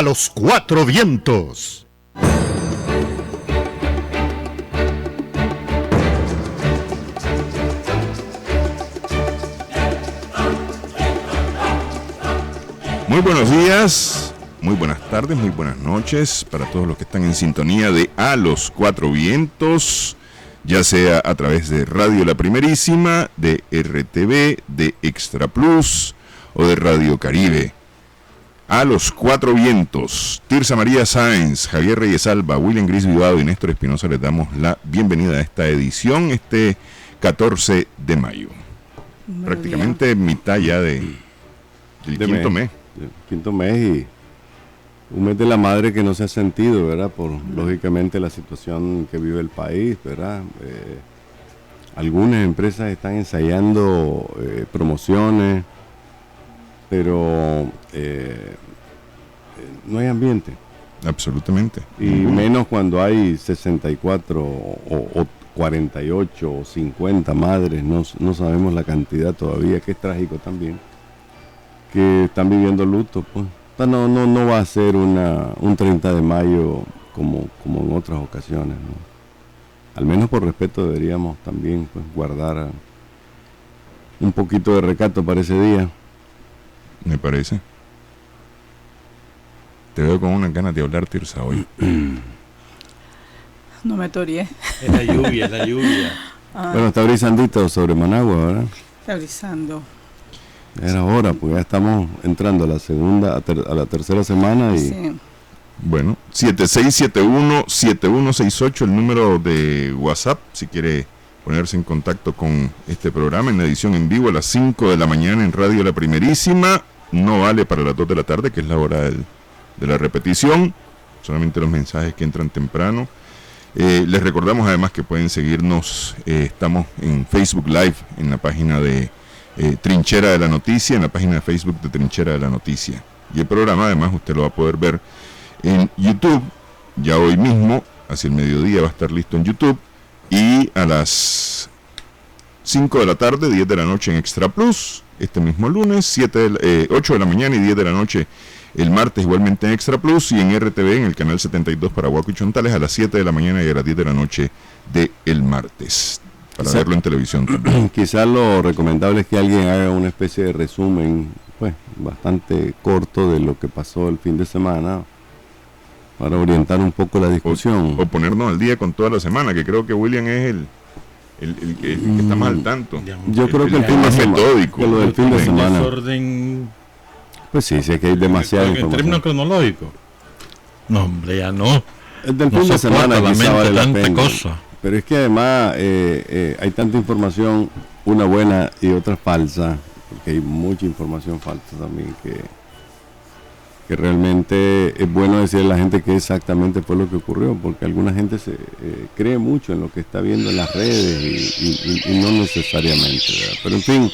a los cuatro vientos. Muy buenos días, muy buenas tardes, muy buenas noches para todos los que están en sintonía de A los Cuatro Vientos, ya sea a través de Radio La Primerísima, de RTV, de Extra Plus o de Radio Caribe. A los Cuatro Vientos, Tirsa María Sáenz, Javier Reyes Alba, William Gris Vivado y Néstor Espinosa les damos la bienvenida a esta edición, este 14 de mayo. Prácticamente mitad ya del quinto mes. Quinto mes y un mes de la madre que no se ha sentido, ¿verdad? Por lógicamente la situación que vive el país, ¿verdad? Algunas empresas están ensayando promociones, pero no hay ambiente. Absolutamente. Y menos cuando hay 64 o 48 o 50 madres, no sabemos la cantidad todavía, que es trágico también, que están viviendo luto, pues. No va a ser un 30 de mayo como en otras ocasiones, ¿no? Al menos por respeto deberíamos también, pues, guardar un poquito de recato para ese día. Me parece. Te veo con unas ganas de hablar, Tirsa, hoy. No me toreé. Es la lluvia. Bueno, está brisandito sobre Managua, ¿verdad? Está brisando. Era hora, porque ya estamos entrando a la tercera semana y... Sí. Bueno, 7671-7168, el número de WhatsApp, si quiere ponerse en contacto con este programa en la edición en vivo a las 5 de la mañana en Radio La Primerísima. No vale para las 2 de la tarde, que es la hora de la repetición, solamente los mensajes que entran temprano. Les recordamos además que pueden seguirnos, estamos en Facebook Live, en la página de Trinchera de la Noticia, en la página de Facebook de Trinchera de la Noticia. Y el programa además usted lo va a poder ver en YouTube, ya hoy mismo, hacia el mediodía va a estar listo en YouTube, y a las 5 de la tarde, 10 de la noche en Extra Plus, este mismo lunes, 8 de la mañana y 10 de la noche el martes, igualmente en Extra Plus, y en RTV, en el canal 72 para Guaco y Chontales, a las 7 de la mañana y a las 10 de la noche del martes, para verlo en televisión también. Quizás lo recomendable es que alguien haga una especie de resumen, pues, bastante corto de lo que pasó el fin de semana, para orientar un poco la discusión. O ponernos al día con toda la semana, que creo que William es el que está más al tanto. Yo creo que el fin de semana, metódico. lo del fin de semana. Desorden. Pues sí, sé que hay demasiada En información. términos cronológicos. No, hombre, ya no. El del No fin de semana soporta la quizá mente vale la tanta pena. cosa. Pero es que además hay tanta información, una buena y otra falsa, porque hay mucha información falsa también que realmente es bueno decirle a la gente que exactamente fue lo que ocurrió, porque alguna gente se cree mucho en lo que está viendo en las redes y no necesariamente, ¿verdad? Pero en fin,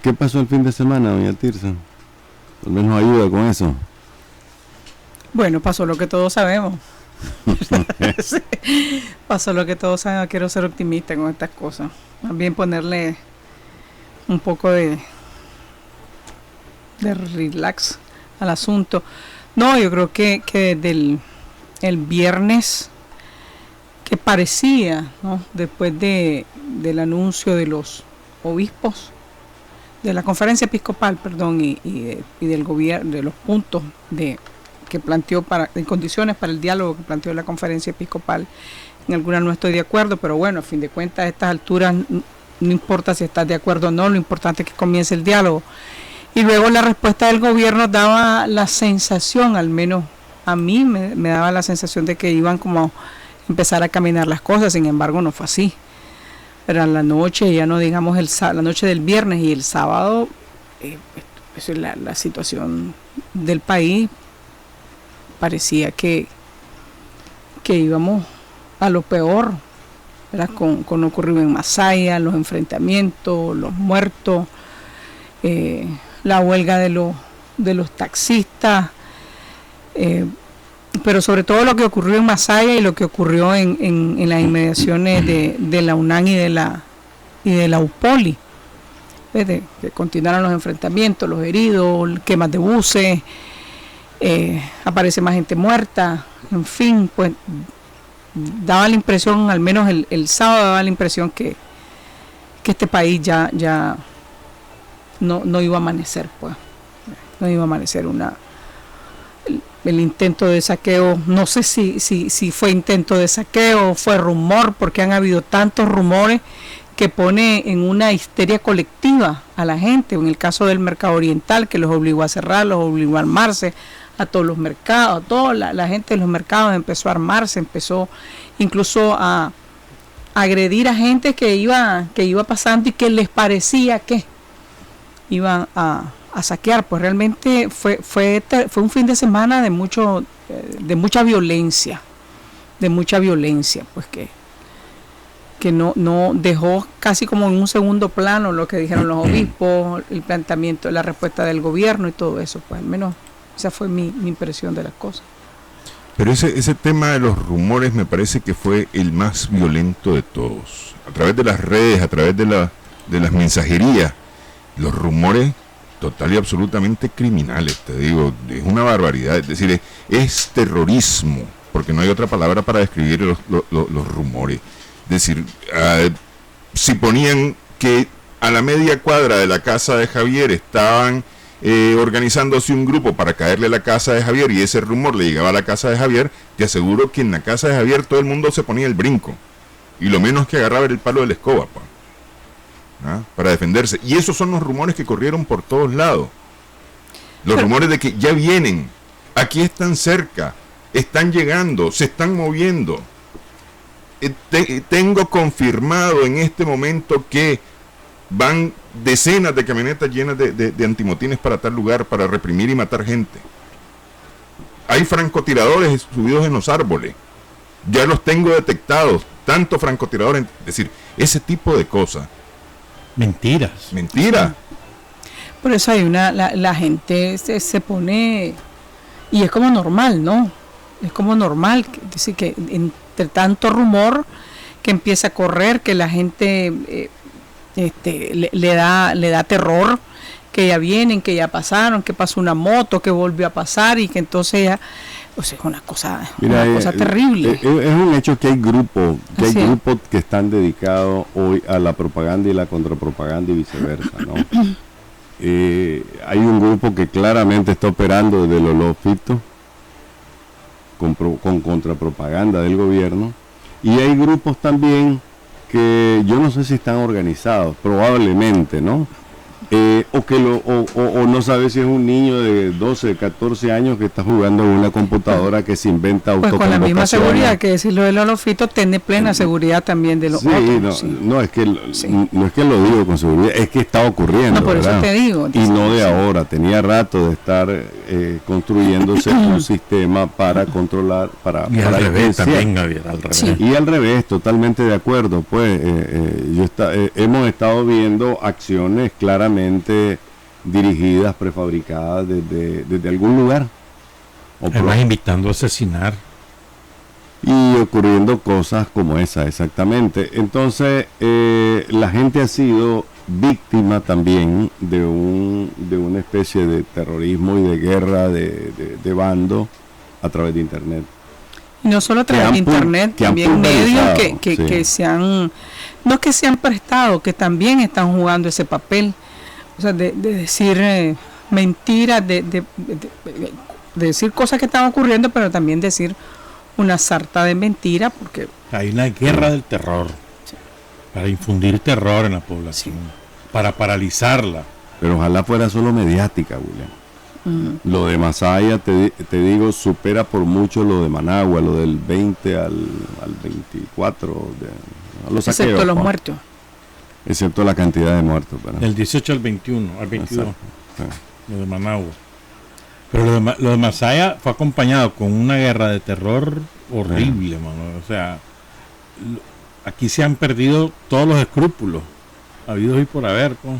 ¿qué pasó el fin de semana, doña Tirsa? Al menos nos ayuda con eso. Bueno, pasó lo que todos sabemos. Sí, pasó lo que todos sabemos. Quiero ser optimista con estas cosas. También ponerle un poco de relax al asunto. No, yo creo que desde el viernes, que parecía, ¿no?, después del anuncio de los obispos, de la conferencia episcopal, perdón, y del gobierno, de los puntos que planteó en condiciones para el diálogo que planteó la conferencia episcopal. En algunas no estoy de acuerdo, pero bueno, a fin de cuentas, a estas alturas no importa si estás de acuerdo o no, lo importante es que comience el diálogo. Y luego la respuesta del gobierno daba la sensación, al menos a mí me daba la sensación de que iban como a empezar a caminar las cosas. Sin embargo, no fue así. Pero en la noche, ya no digamos la noche del viernes y el sábado, la situación del país parecía que íbamos a lo peor, ¿verdad? Con lo ocurrido en Masaya, los enfrentamientos, los muertos, la huelga de los taxistas, pero sobre todo lo que ocurrió en Masaya y lo que ocurrió en las inmediaciones de la UNAM y de la UPOLI, que continuaron los enfrentamientos, los heridos, quemas de buses, aparece más gente muerta, en fin, pues daba la impresión, al menos el sábado daba la impresión que este país ya no iba a amanecer, pues, no iba a amanecer el intento de saqueo. No sé si fue intento de saqueo o fue rumor, porque han habido tantos rumores que pone en una histeria colectiva a la gente. En el caso del mercado oriental, que los obligó a cerrar, los obligó a armarse, a todos los mercados, toda la gente de los mercados empezó a armarse, empezó incluso a agredir a gente que iba pasando y que les parecía que iban a saquear. Pues realmente fue un fin de semana de mucha violencia, pues que no dejó casi como en un segundo plano lo que dijeron los obispos, el planteamiento, la respuesta del gobierno y todo eso. Pues al menos esa fue mi impresión de las cosas. Pero ese tema de los rumores me parece que fue el más violento de todos. A través de las redes, a través de las mensajerías, los rumores total y absolutamente criminales, te digo, es una barbaridad. Es decir, es terrorismo, porque no hay otra palabra para describir los rumores. Es decir, si ponían que a la media cuadra de la casa de Javier estaban organizándose un grupo para caerle a la casa de Javier y ese rumor le llegaba a la casa de Javier, te aseguro que en la casa de Javier todo el mundo se ponía el brinco y lo menos que agarraba era el palo de la escoba, para defenderse. Y esos son los rumores que corrieron por todos lados, los rumores de que ya vienen, aquí están cerca, están llegando, se están moviendo. Tengo confirmado en este momento que van decenas de camionetas llenas de antimotines para tal lugar, para reprimir y matar gente. Hay francotiradores subidos en los árboles, ya los tengo detectados, tanto francotiradores, es decir, ese tipo de cosas. Mentira. Por eso hay la gente se pone, y es como normal, ¿no? Es como normal, es decir, que entre tanto rumor que empieza a correr, que la gente le da terror, que ya vienen, que ya pasaron, que pasó una moto, que volvió a pasar y que entonces ya, o sea, es una cosa terrible. Es un hecho que hay grupos que están dedicados hoy a la propaganda y la contrapropaganda y viceversa, ¿no? Hay un grupo que claramente está operando desde los lofitos con contrapropaganda del gobierno, y hay grupos también que yo no sé si están organizados, probablemente, ¿no? O no sabe si es un niño de 12, 14 años que está jugando en una computadora que se inventa autoconvocaciones. Pues con la misma seguridad que decir lo de los lofitos, tiene plena seguridad también de los otros. No es que lo digo con seguridad, es que está ocurriendo. No, por ¿verdad? eso te digo. Y no de ahora, tenía rato de estar construyéndose un sistema para controlar, para al revés también, Javier, al revés. Sí. Y al revés, totalmente de acuerdo. Pues hemos estado viendo acciones claramente dirigidas, prefabricadas desde algún lugar. Además, invitando a asesinar. Y ocurriendo cosas como esa, exactamente. Entonces, la gente ha sido víctima también de una especie de terrorismo y de guerra de bando a través de Internet. Y no solo a través de Internet, también medios que se han, no que se han prestado, que también están jugando ese papel. O sea, de decir mentiras, de decir cosas que están ocurriendo, pero también decir una sarta de mentiras, porque hay una guerra del terror, para infundir terror en la población, para paralizarla. Pero ojalá fuera solo mediática, William. Lo de Masaya, te digo, supera por mucho lo de Managua, lo del 20 al 24, a los saqueos, excepto los muertos. Excepto la cantidad de muertos. ¿Verdad? Del 18 al 21, al 22, exacto, sí. Lo de Managua. Pero lo de Masaya fue acompañado con una guerra de terror horrible, mano. O sea, aquí se han perdido todos los escrúpulos, habidos y por haber, pues.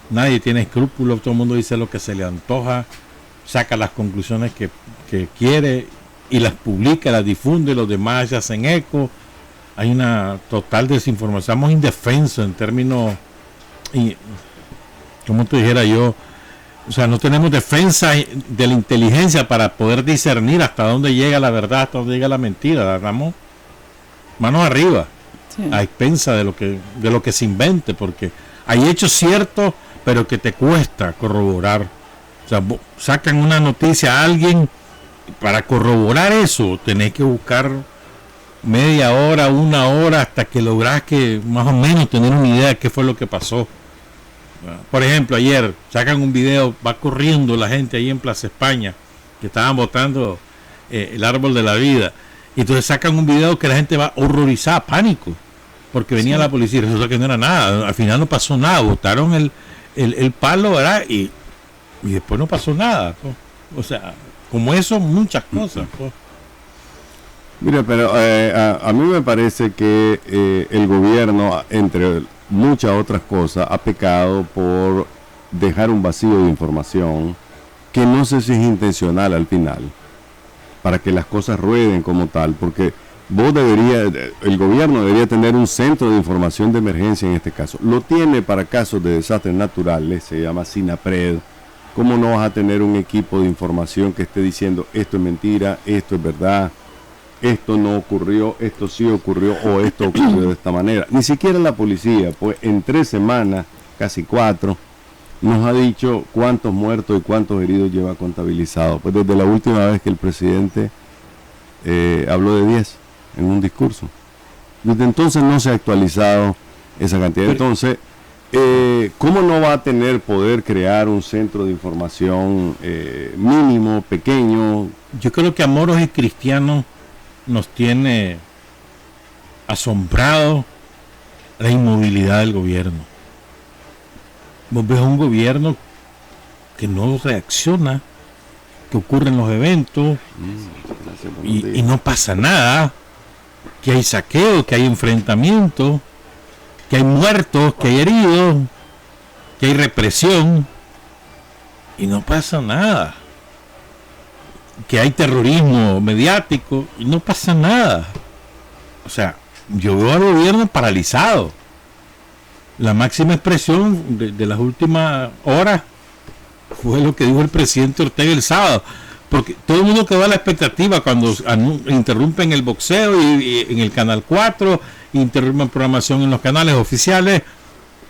Nadie tiene escrúpulos, todo el mundo dice lo que se le antoja, saca las conclusiones que quiere y las publica, las difunde, los demás se hacen eco. Hay una total desinformación, estamos indefensos en términos, y como te dijera yo, O sea, no tenemos defensa de la inteligencia para poder discernir hasta dónde llega la verdad, hasta dónde llega la mentira. Estamos manos arriba, Sí. a expensa de lo que se invente, porque hay hechos ciertos, pero que te cuesta corroborar. O sea, sacan una noticia a alguien, para corroborar eso tenés que buscar media hora, una hora, hasta que lográs que más o menos tener una idea de qué fue lo que pasó. Por ejemplo, ayer sacan un video, va corriendo la gente ahí en Plaza España, que estaban botando el árbol de la vida, y entonces sacan un video que la gente va horrorizada, pánico, porque venía la policía y resulta que no era nada. Al final no pasó nada, botaron el palo, ¿verdad? Y después no pasó nada, pues. O sea, como eso, muchas cosas, pues. Mira, pero a mí me parece que el gobierno, entre muchas otras cosas, ha pecado por dejar un vacío de información que no sé si es intencional al final, para que las cosas rueden como tal, porque el gobierno debería tener un centro de información de emergencia en este caso. Lo tiene para casos de desastres naturales, se llama SINAPRED. ¿Cómo no vas a tener un equipo de información que esté diciendo esto es mentira, esto es verdad, esto no ocurrió, esto sí ocurrió o esto ocurrió de esta manera? Ni siquiera la policía, pues en 3 semanas, casi 4, nos ha dicho cuántos muertos y cuántos heridos lleva contabilizado. Pues desde la última vez que el presidente habló de 10 en un discurso. Desde entonces no se ha actualizado esa cantidad. Entonces, ¿cómo no va a tener poder crear un centro de información mínimo, pequeño? Yo creo que a moros y cristianos nos tiene asombrado la inmovilidad del gobierno. Vos ves un gobierno que no reacciona, que ocurren los eventos y no pasa nada, que hay saqueo, que hay enfrentamientos, que hay muertos, que hay heridos, que hay represión y no pasa nada, que hay terrorismo mediático y no pasa nada. O sea, yo veo al gobierno paralizado. La máxima expresión de las últimas horas fue lo que dijo el presidente Ortega el sábado, porque todo el mundo quedó a la expectativa cuando interrumpen el boxeo y en el Canal 4, interrumpen programación en los canales oficiales,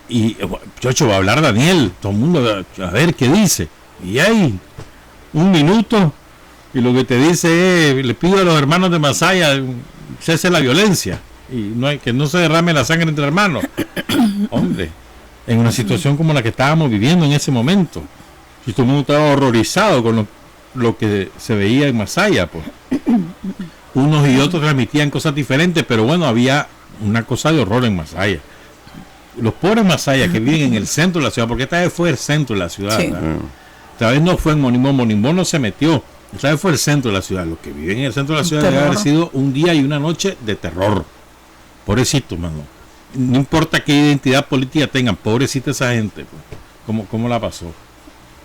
y chocho, va a hablar Daniel, todo el mundo a ver qué dice, y hay un minuto y lo que te dice es: le pido a los hermanos de Masaya cese la violencia y que no se derrame la sangre entre hermanos. Hombre, en una situación como la que estábamos viviendo en ese momento, y todo el mundo estaba horrorizado con lo que se veía en Masaya, pues unos y otros transmitían cosas diferentes, pero bueno, había una cosa de horror en Masaya. Los pobres Masaya que viven en el centro de la ciudad, porque esta vez fue el centro de la ciudad, Sí. esta vez no fue en Monimbo no se metió, esta vez fue el centro de la ciudad. Los que viven en el centro de la ciudad debe haber sido un día y una noche de terror. Pobrecito, mano. No importa qué identidad política tengan, pobrecita esa gente, pues. ¿Cómo la pasó?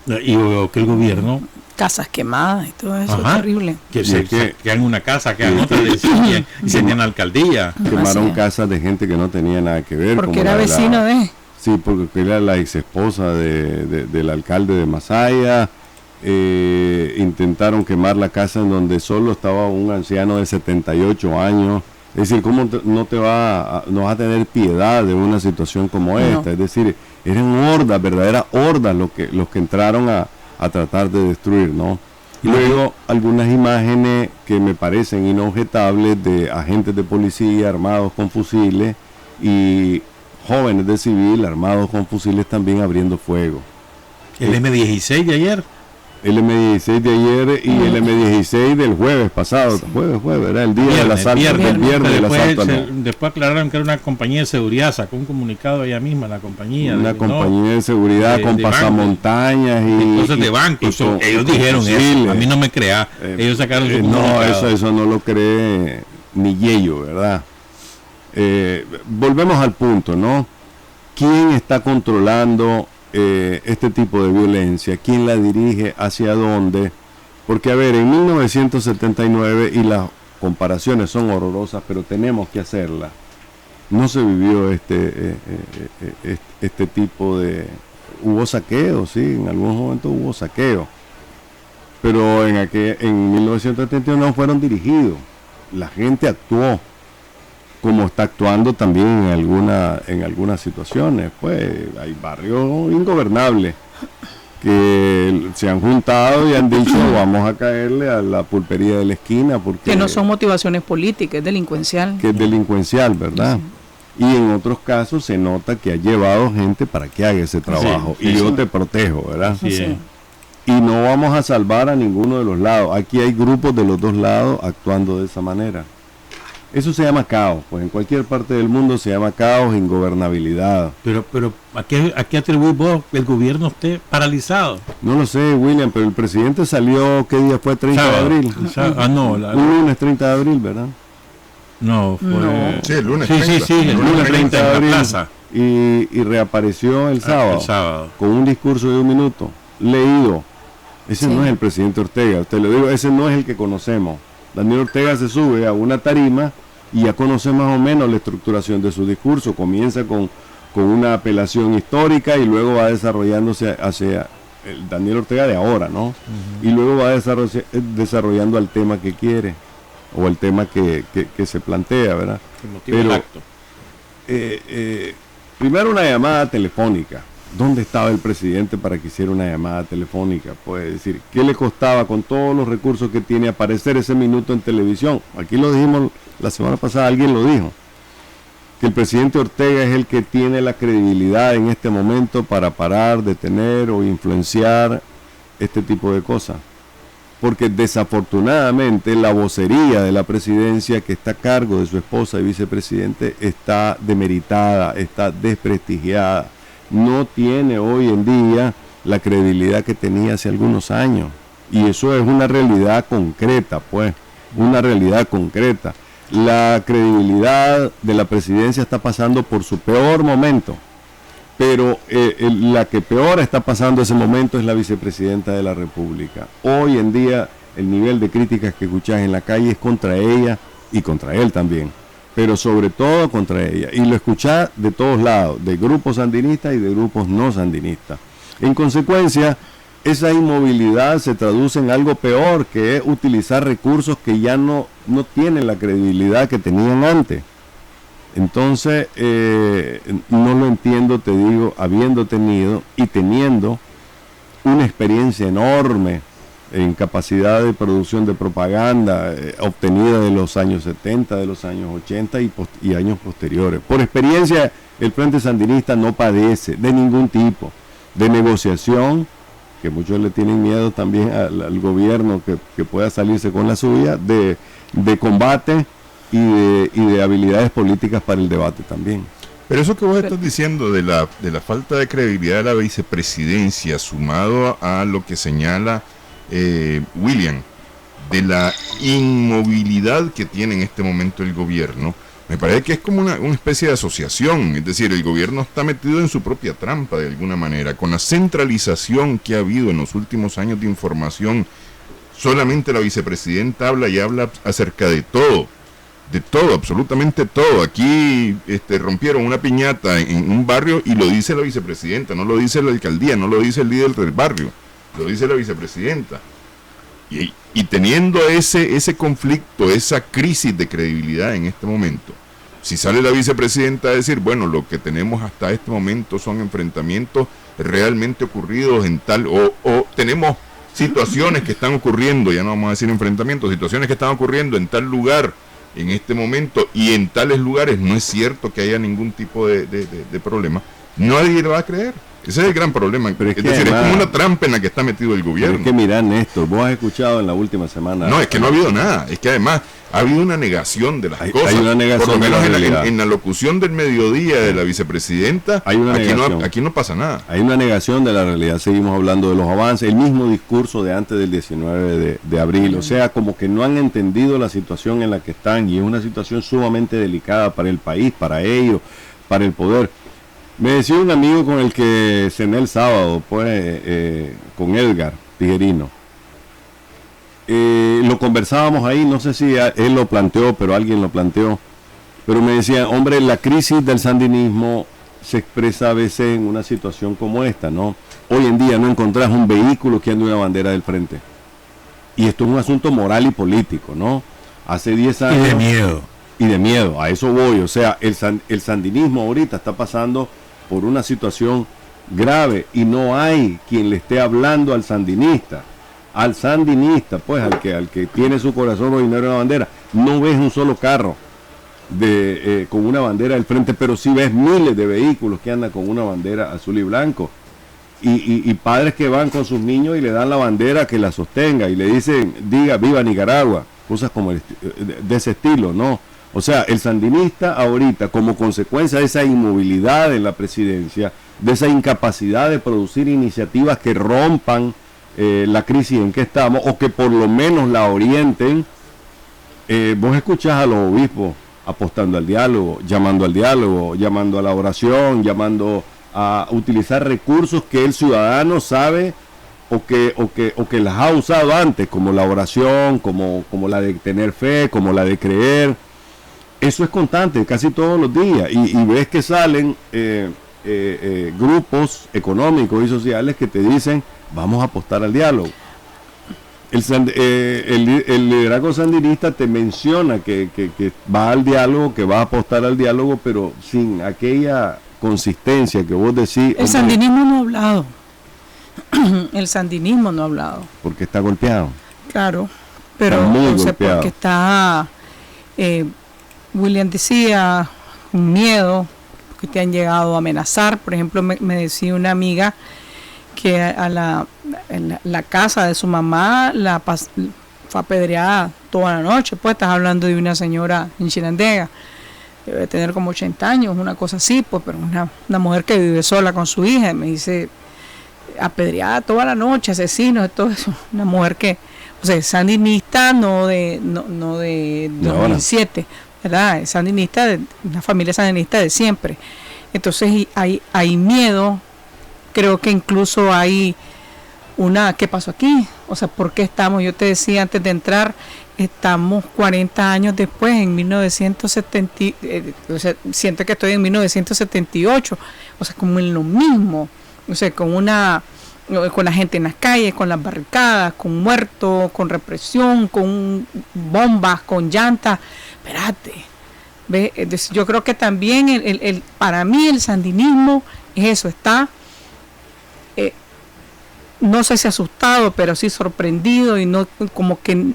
Y veo que el gobierno, Casas quemadas y todo eso, ajá, terrible. que Y se es que- quedan en una casa, quedan y- otra, y tenían la alcaldía. Quemaron Así es. casas de gente que no tenía nada que ver. Porque como era la de vecino de... Sí, porque era la ex esposa del alcalde de Masaya. Intentaron quemar la casa en donde solo estaba un anciano de 78 años. Es decir, ¿cómo no vas a tener piedad de una situación como esta? Es decir, eran hordas, verdaderas hordas los que entraron a tratar de destruir, ¿no? Y luego algunas imágenes que me parecen inobjetables de agentes de policía armados con fusiles y jóvenes de civil armados con fusiles también abriendo fuego. El M16 de ayer. El M16 de ayer y el M16 del jueves pasado. Jueves, era el día del asalto, del viernes del asalto. Después aclararon que era una compañía de seguridad, sacó un comunicado ella misma, la compañía. Una ¿no? compañía de seguridad con de pasamontañas y cosas de banco. y con- Ellos con dijeron eso. fusiles. A mí no me crea. Ellos sacaron su No, comunicado. eso no lo cree ni Yello, ¿verdad? Volvemos al punto, ¿no? ¿Quién está controlando este tipo de violencia? ¿Quién la dirige? ¿Hacia dónde? Porque, a ver, en 1979, y las comparaciones son horrorosas, pero tenemos que hacerlas, no se vivió este tipo de hubo saqueo, sí, en algunos momentos hubo saqueo, pero en 1971 no fueron dirigidos, la gente actuó como está actuando también en algunas situaciones. Pues hay barrios ingobernables que se han juntado y han dicho vamos a caerle a la pulpería de la esquina, porque que no son motivaciones políticas, es delincuencial. Que es delincuencial, ¿verdad? Sí. Y en otros casos se nota que ha llevado gente para que haga ese trabajo. Sí, y yo te protejo, ¿verdad? Sí. Y no vamos a salvar a ninguno de los lados. Aquí hay grupos de los dos lados actuando de esa manera. Eso se llama caos, pues en cualquier parte del mundo se llama caos, ingobernabilidad. Pero ¿a qué atribuís vos que el gobierno esté paralizado? No lo sé, William, pero el presidente salió, ¿qué día fue? 30 de abril. No. Un lunes 30 de abril, ¿verdad? No, fue... No. Sí, el lunes 30. Sí, el lunes 30 de abril. Y reapareció el sábado. Con un discurso de 1 minuto, leído. Ese no es el presidente Ortega, te lo digo, ese no es el que conocemos. Daniel Ortega se sube a una tarima y ya conoce más o menos la estructuración de su discurso. Comienza con una apelación histórica y luego va desarrollándose hacia el Daniel Ortega de ahora, ¿no? Uh-huh. Y luego va desarrollando el tema que quiere o el tema que se plantea, ¿verdad? Pero primero una llamada telefónica. ¿Dónde estaba el presidente para que hiciera una llamada telefónica? Puede decir, ¿qué le costaba con todos los recursos que tiene aparecer ese minuto en televisión? Aquí lo dijimos la semana pasada, alguien lo dijo, que el presidente Ortega es el que tiene la credibilidad en este momento para parar, detener o influenciar este tipo de cosas. Porque desafortunadamente la vocería de la presidencia, que está a cargo de su esposa y vicepresidente, está demeritada, está desprestigiada. No tiene hoy en día la credibilidad que tenía hace algunos años. Y eso es una realidad concreta, pues, una realidad concreta. La credibilidad de la presidencia está pasando por su peor momento, pero la que peor está pasando ese momento es la vicepresidenta de la República. Hoy en día el nivel de críticas que escuchás en la calle es contra ella y contra él también, pero sobre todo contra ella, y lo escuchás de todos lados, de grupos sandinistas y de grupos no sandinistas. En consecuencia, esa inmovilidad se traduce en algo peor, que es utilizar recursos que ya no tienen la credibilidad que tenían antes. Entonces, no lo entiendo, te digo, habiendo tenido y teniendo una experiencia enorme en capacidad de producción de propaganda obtenida de los años 70, de los años 80 y años posteriores. Por experiencia, el Frente Sandinista no padece de ningún tipo de negociación, que muchos le tienen miedo también al gobierno que pueda salirse con la suya, de combate y de habilidades políticas para el debate también. Pero eso que vos estás diciendo de la falta de credibilidad de la vicepresidencia, sumado a lo que señala William, de la inmovilidad que tiene en este momento el gobierno, me parece que es como una especie de asociación. Es decir, el gobierno está metido en su propia trampa de alguna manera, con la centralización que ha habido en los últimos años de información. Solamente la vicepresidenta habla y habla acerca de todo, absolutamente todo. Aquí rompieron una piñata en un barrio y lo dice la vicepresidenta, no lo dice la alcaldía, no lo dice el líder del barrio, lo dice la vicepresidenta. Y teniendo ese conflicto, esa crisis de credibilidad en este momento, si sale la vicepresidenta a decir, bueno, lo que tenemos hasta este momento son enfrentamientos realmente ocurridos en tal, o tenemos situaciones que están ocurriendo, ya no vamos a decir enfrentamientos, situaciones que están ocurriendo en tal lugar, en este momento, y en tales lugares no es cierto que haya ningún tipo de problema, nadie lo va a creer. Ese es el gran problema. Pero es decir, además, es como una trampa en la que está metido el gobierno. Es que mirá, Néstor, vos has escuchado en la última semana. No, es que no ha habido nada. Es que además ha habido una negación de las cosas. Hay una negación. Por lo menos en la locución del mediodía de la vicepresidenta, aquí no pasa nada. Hay una negación de la realidad. Seguimos hablando de los avances. El mismo discurso de antes del 19 de abril. O sea, como que no han entendido la situación en la que están. Y es una situación sumamente delicada para el país, para ellos, para el poder. Me decía un amigo con el que cené el sábado, pues, con Edgar Tijerino. Lo conversábamos ahí, no sé si él lo planteó, pero alguien lo planteó. Pero me decía, hombre, la crisis del sandinismo se expresa a veces en una situación como esta, ¿no? Hoy en día no encontrás un vehículo que ande una bandera del frente. Y esto es un asunto moral y político, ¿no? Hace 10 años... Y de miedo. Y de miedo, a eso voy. O sea, el sandinismo ahorita está pasando por una situación grave y no hay quien le esté hablando al sandinista, pues al que tiene su corazón originado en una bandera. No ves un solo carro con una bandera del frente, pero sí ves miles de vehículos que andan con una bandera azul y blanco. Y padres que van con sus niños y le dan la bandera que la sostenga y le dicen, diga viva Nicaragua, cosas como de ese estilo, ¿no? O sea, el sandinista ahorita, como consecuencia de esa inmovilidad en la presidencia, de esa incapacidad de producir iniciativas que rompan la crisis en que estamos, o que por lo menos la orienten, vos escuchás a los obispos apostando al diálogo, llamando a la oración, llamando a utilizar recursos que el ciudadano sabe o que las ha usado antes, como la oración, como la de tener fe, como la de creer. Eso es constante, casi todos los días, y ves que salen grupos económicos y sociales que te dicen, vamos a apostar al diálogo. El liderazgo sandinista te menciona que va al diálogo, que va a apostar al diálogo, pero sin aquella consistencia que vos decís. El sandinismo no ha hablado. El sandinismo no ha hablado. Porque está golpeado. Claro, pero está muy no sé golpeado. Porque está... William decía, un miedo, que te han llegado a amenazar. Por ejemplo, me decía una amiga que en la casa de su mamá fue apedreada toda la noche. Pues estás hablando de una señora en Chinandega, debe tener como 80 años, una cosa así, pues, pero una mujer que vive sola con su hija. Me dice, apedreada toda la noche, asesinos, todo eso. Una mujer que, o sea, es sandinista, no de 2007. ¿Verdad? Es sandinista, una familia sandinista de siempre. Entonces hay miedo, creo que incluso hay ¿qué pasó aquí? O sea, ¿por qué estamos? Yo te decía antes de entrar, estamos 40 años después, en 1970, o sea, siento que estoy en 1978, o sea, como en lo mismo, o sea, con la gente en las calles, con las barricadas, con muertos, con represión, con bombas, con llantas. Espérate, ¿ve? Yo creo que también para mí el sandinismo es eso, está, no sé si asustado, pero sí sorprendido, y no, como que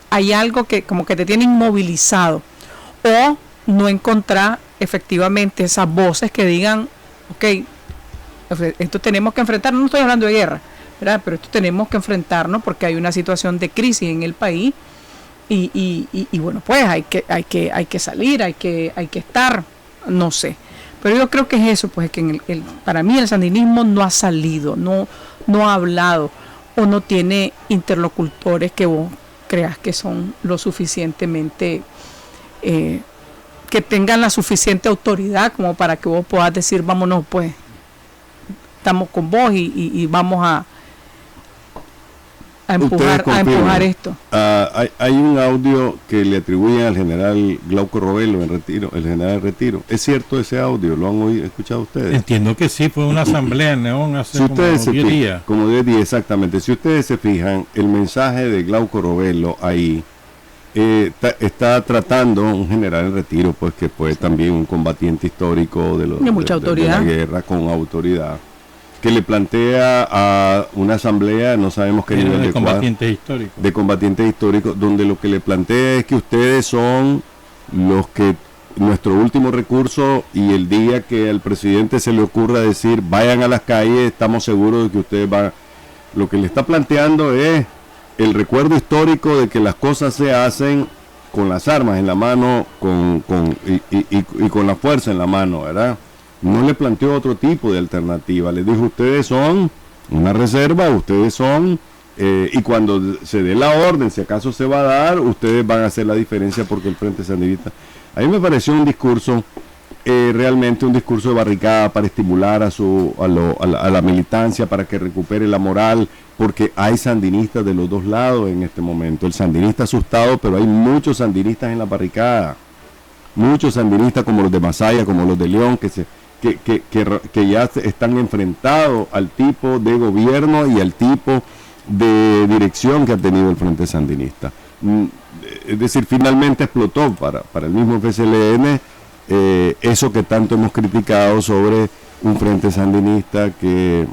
hay algo que como que te tiene inmovilizado, o no encontrar efectivamente esas voces que digan, ok, esto tenemos que enfrentarnos. No estoy hablando de guerra, ¿verdad? Pero esto tenemos que enfrentarnos porque hay una situación de crisis en el país y bueno, pues hay que salir, hay que estar, no sé. Pero yo creo que es eso, pues que para mí el sandinismo no ha salido, no ha hablado, o no tiene interlocutores que vos creas que son lo suficientemente, que tengan la suficiente autoridad como para que vos puedas decir, vámonos, pues estamos con vos y vamos a empujar esto. Hay un audio que le atribuyen al general Glauco Rovelo en Retiro, el general de Retiro. ¿Es cierto ese audio? ¿Lo han escuchado ustedes? Entiendo que sí, fue una asamblea en Neón hace como 10 días. Como 10 días, exactamente. Si ustedes se fijan, el mensaje de Glauco Rovelo ahí está tratando un general en Retiro, pues que fue también un combatiente histórico de la guerra, con autoridad, que le plantea a una asamblea, no sabemos qué nivel de combatientes históricos. De combatientes históricos, donde lo que le plantea es que ustedes son los que, nuestro último recurso, y el día que al presidente se le ocurra decir vayan a las calles, estamos seguros de que ustedes van. Lo que le está planteando es el recuerdo histórico de que las cosas se hacen con las armas en la mano, y con la fuerza en la mano, ¿verdad? No le planteó otro tipo de alternativa, le dijo, ustedes son una reserva, ustedes son, y cuando se dé la orden, si acaso se va a dar, ustedes van a hacer la diferencia porque el Frente Sandinista. A mí me pareció un discurso, realmente un discurso de barricada para estimular a la militancia, para que recupere la moral, porque hay sandinistas de los dos lados en este momento. El sandinista asustado, pero hay muchos sandinistas en la barricada. Muchos sandinistas como los de Masaya, como los de León, que ya están enfrentados al tipo de gobierno y al tipo de dirección que ha tenido el Frente Sandinista. Es decir, finalmente explotó para el mismo FSLN eso que tanto hemos criticado sobre un Frente Sandinista que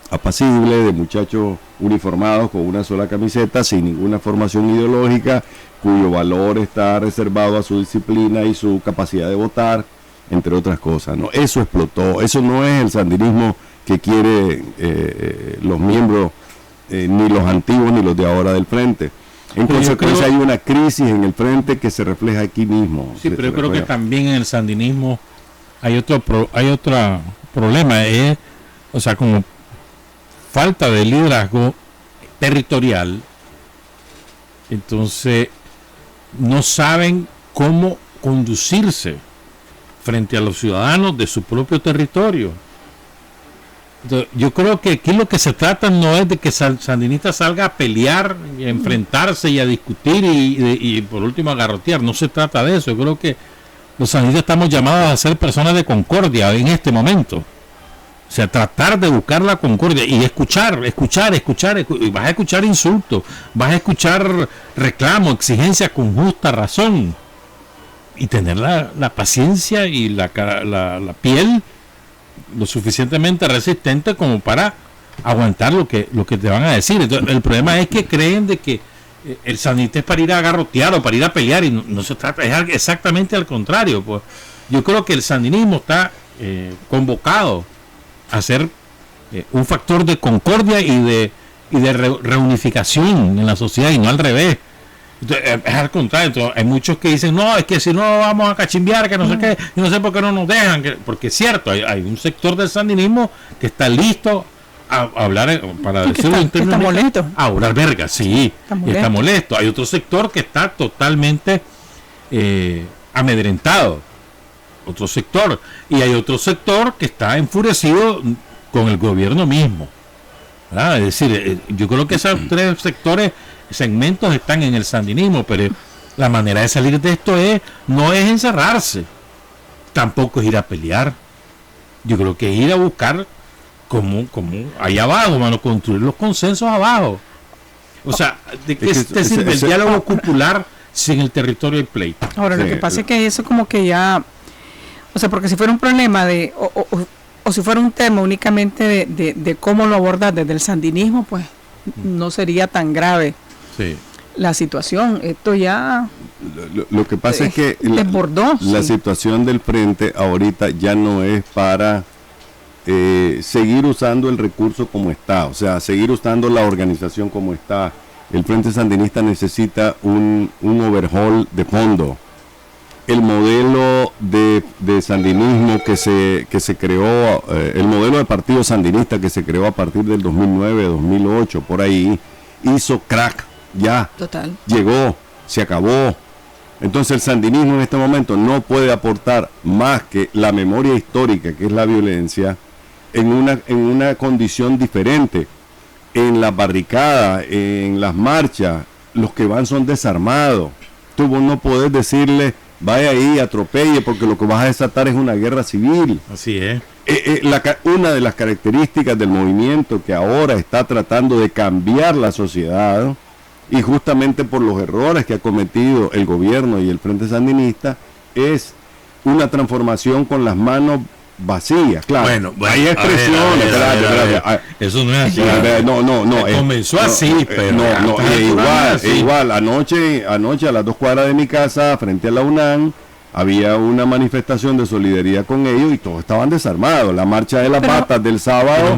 apacible, de muchachos uniformados con una sola camiseta, sin ninguna formación ideológica, cuyo valor está reservado a su disciplina y su capacidad de votar, entre otras cosas, ¿no? Eso explotó, eso no es el sandinismo que quieren los miembros, ni los antiguos ni los de ahora del Frente. En consecuencia hay una crisis en el Frente que se refleja aquí mismo. Sí, pero yo creo que también en el sandinismo hay otro problema, o sea, como falta de liderazgo territorial. Entonces no saben cómo conducirse frente a los ciudadanos de su propio territorio. Entonces, yo creo que aquí lo que se trata no es de que Sandinista salga a pelear, y a enfrentarse y a discutir y por último a garrotear. No se trata de eso. Yo creo que los sandinistas estamos llamados a ser personas de concordia en este momento. O sea, tratar de buscar la concordia y escuchar, y vas a escuchar insultos, vas a escuchar reclamos, exigencias con justa razón, y tener la paciencia y la piel lo suficientemente resistente como para aguantar lo que te van a decir. Entonces, el problema es que creen de que el sandinista es para ir a garrotear o para ir a pelear, y no se trata, es exactamente al contrario. Pues yo creo que el sandinismo está convocado a ser un factor de concordia y de reunificación en la sociedad, y no al revés. Entonces, es al contrario. Entonces, hay muchos que dicen, no, es que si no vamos a cachimbiar, que no sé qué, y no sé por qué no nos dejan, porque es cierto, hay un sector del sandinismo que está listo a hablar, para decirlo en términos, está molesto. a hablar verga, sí, está molesto. Hay otro sector que está totalmente amedrentado, otro sector, y hay otro sector que está enfurecido con el gobierno mismo, ¿verdad? Es decir, yo creo que esos tres segmentos están en el sandinismo, pero la manera de salir de esto no es encerrarse, tampoco es ir a pelear. Yo creo que es ir a buscar como ahí abajo, mano, construir los consensos abajo. O sea, ¿de qué te sirve el diálogo popular sin el territorio del pleito? Ahora, lo que pasa es que eso como que ya, o sea, porque si fuera un problema o si fuera un tema únicamente de cómo lo abordar desde el sandinismo, pues no sería tan grave la situación. Esto ya lo que pasa es que desbordó. La situación del Frente ahorita ya no es para seguir usando el recurso como está, o sea, seguir usando la organización como está. El Frente Sandinista necesita un overhaul de fondo. El modelo de sandinismo que se creó, el modelo de partido sandinista que se creó a partir del 2009, 2008, por ahí, hizo crack, ya. Total. Llegó, se acabó. Entonces el sandinismo en este momento no puede aportar más que la memoria histórica, que es la violencia, en una condición diferente. En las barricadas, en las marchas, los que van son desarmados. Tú no podés decirle, vaya ahí, atropelle, porque lo que vas a desatar es una guerra civil. Así es. Una de las características del movimiento que ahora está tratando de cambiar la sociedad, y justamente por los errores que ha cometido el gobierno y el Frente Sandinista, es una transformación con las manos vacías. Claro, bueno, hay expresiones. Eso no es así. No. Comenzó así, pero igual. Anoche a las 2 cuadras de mi casa, frente a la UNAM, había una manifestación de solidaridad con ellos y todos estaban desarmados. La marcha de las batas del sábado.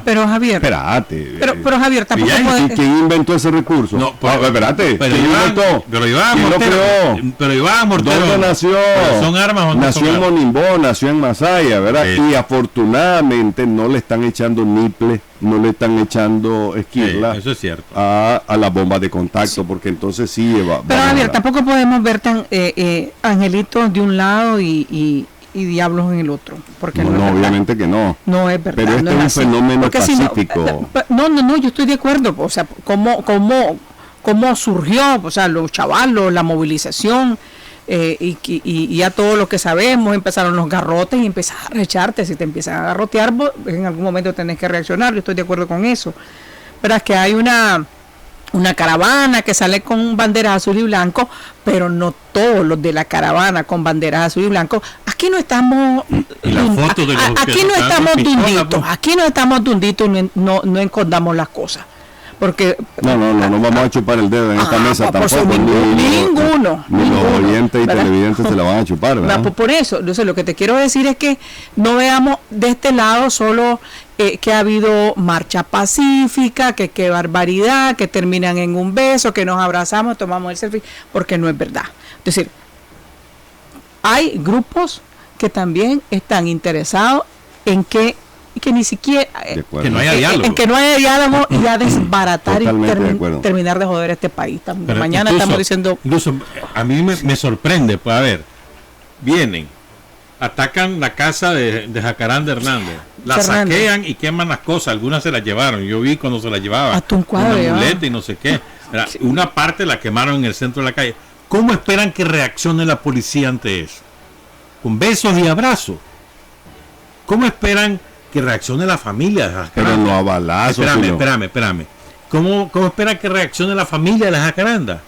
Pero Javier. Espérate. Pero Javier, tampoco puede... ¿Quién inventó ese recurso? No, espérate. Pero ¿quién inventó? ¿Quién lo creó? Pero Iván Mortero. ¿Dónde nació? ¿Son armas o no? Nació en Monimbó, nació en Masaya, ¿verdad? Y afortunadamente no le están echando niple, no le están echando esquirla. Eso es cierto. A las bombas de contacto, porque entonces sí va. Pero Javier, tampoco podemos ver tan angelitos de un lado y diablos en el otro, porque no, obviamente que no. No es verdad. Pero este es un fenómeno pacífico. No, yo estoy de acuerdo. O sea, cómo surgió, o sea, los chavalos, la movilización, y ya todo lo que sabemos, empezaron los garrotes y empiezas a recharte. Si te empiezan a garrotear, vos en algún momento tenés que reaccionar. Yo estoy de acuerdo con eso. Pero es que hay una caravana que sale con banderas azul y blanco, pero no todos los de la caravana con banderas azul y blanco. Aquí no estamos aquí no estamos dunditos, aquí no estamos dunditos, no escondamos las cosas. Porque no vamos a chupar el dedo en esta mesa tampoco. Ninguno. Ni los oyentes y televidentes se la van a chupar, ¿verdad? No, por eso, entonces lo que te quiero decir es que no veamos de este lado solo que ha habido marcha pacífica, que qué barbaridad, que terminan en un beso, que nos abrazamos, tomamos el selfie, porque no es verdad. Es decir, hay grupos que también están interesados en que ni siquiera que no haya diálogo, en que no haya diálogo y a desbaratar y terminar de joder este país. Pero mañana estamos diciendo, incluso a mí me sorprende, pues a ver, vienen, atacan la casa de Jacaranda Hernández, la saquean y queman las cosas, algunas se las llevaron, yo vi cuando se las llevaban, hasta un cuadro, una muleta y no sé qué, una parte la quemaron en el centro de la calle. ¿Cómo esperan que reaccione la policía ante eso? ¿Con besos y abrazos? ¿Cómo esperan que reaccione la familia? Pero no a balazos. Espérame. ¿Cómo esperan que reaccione la familia de la Jacaranda?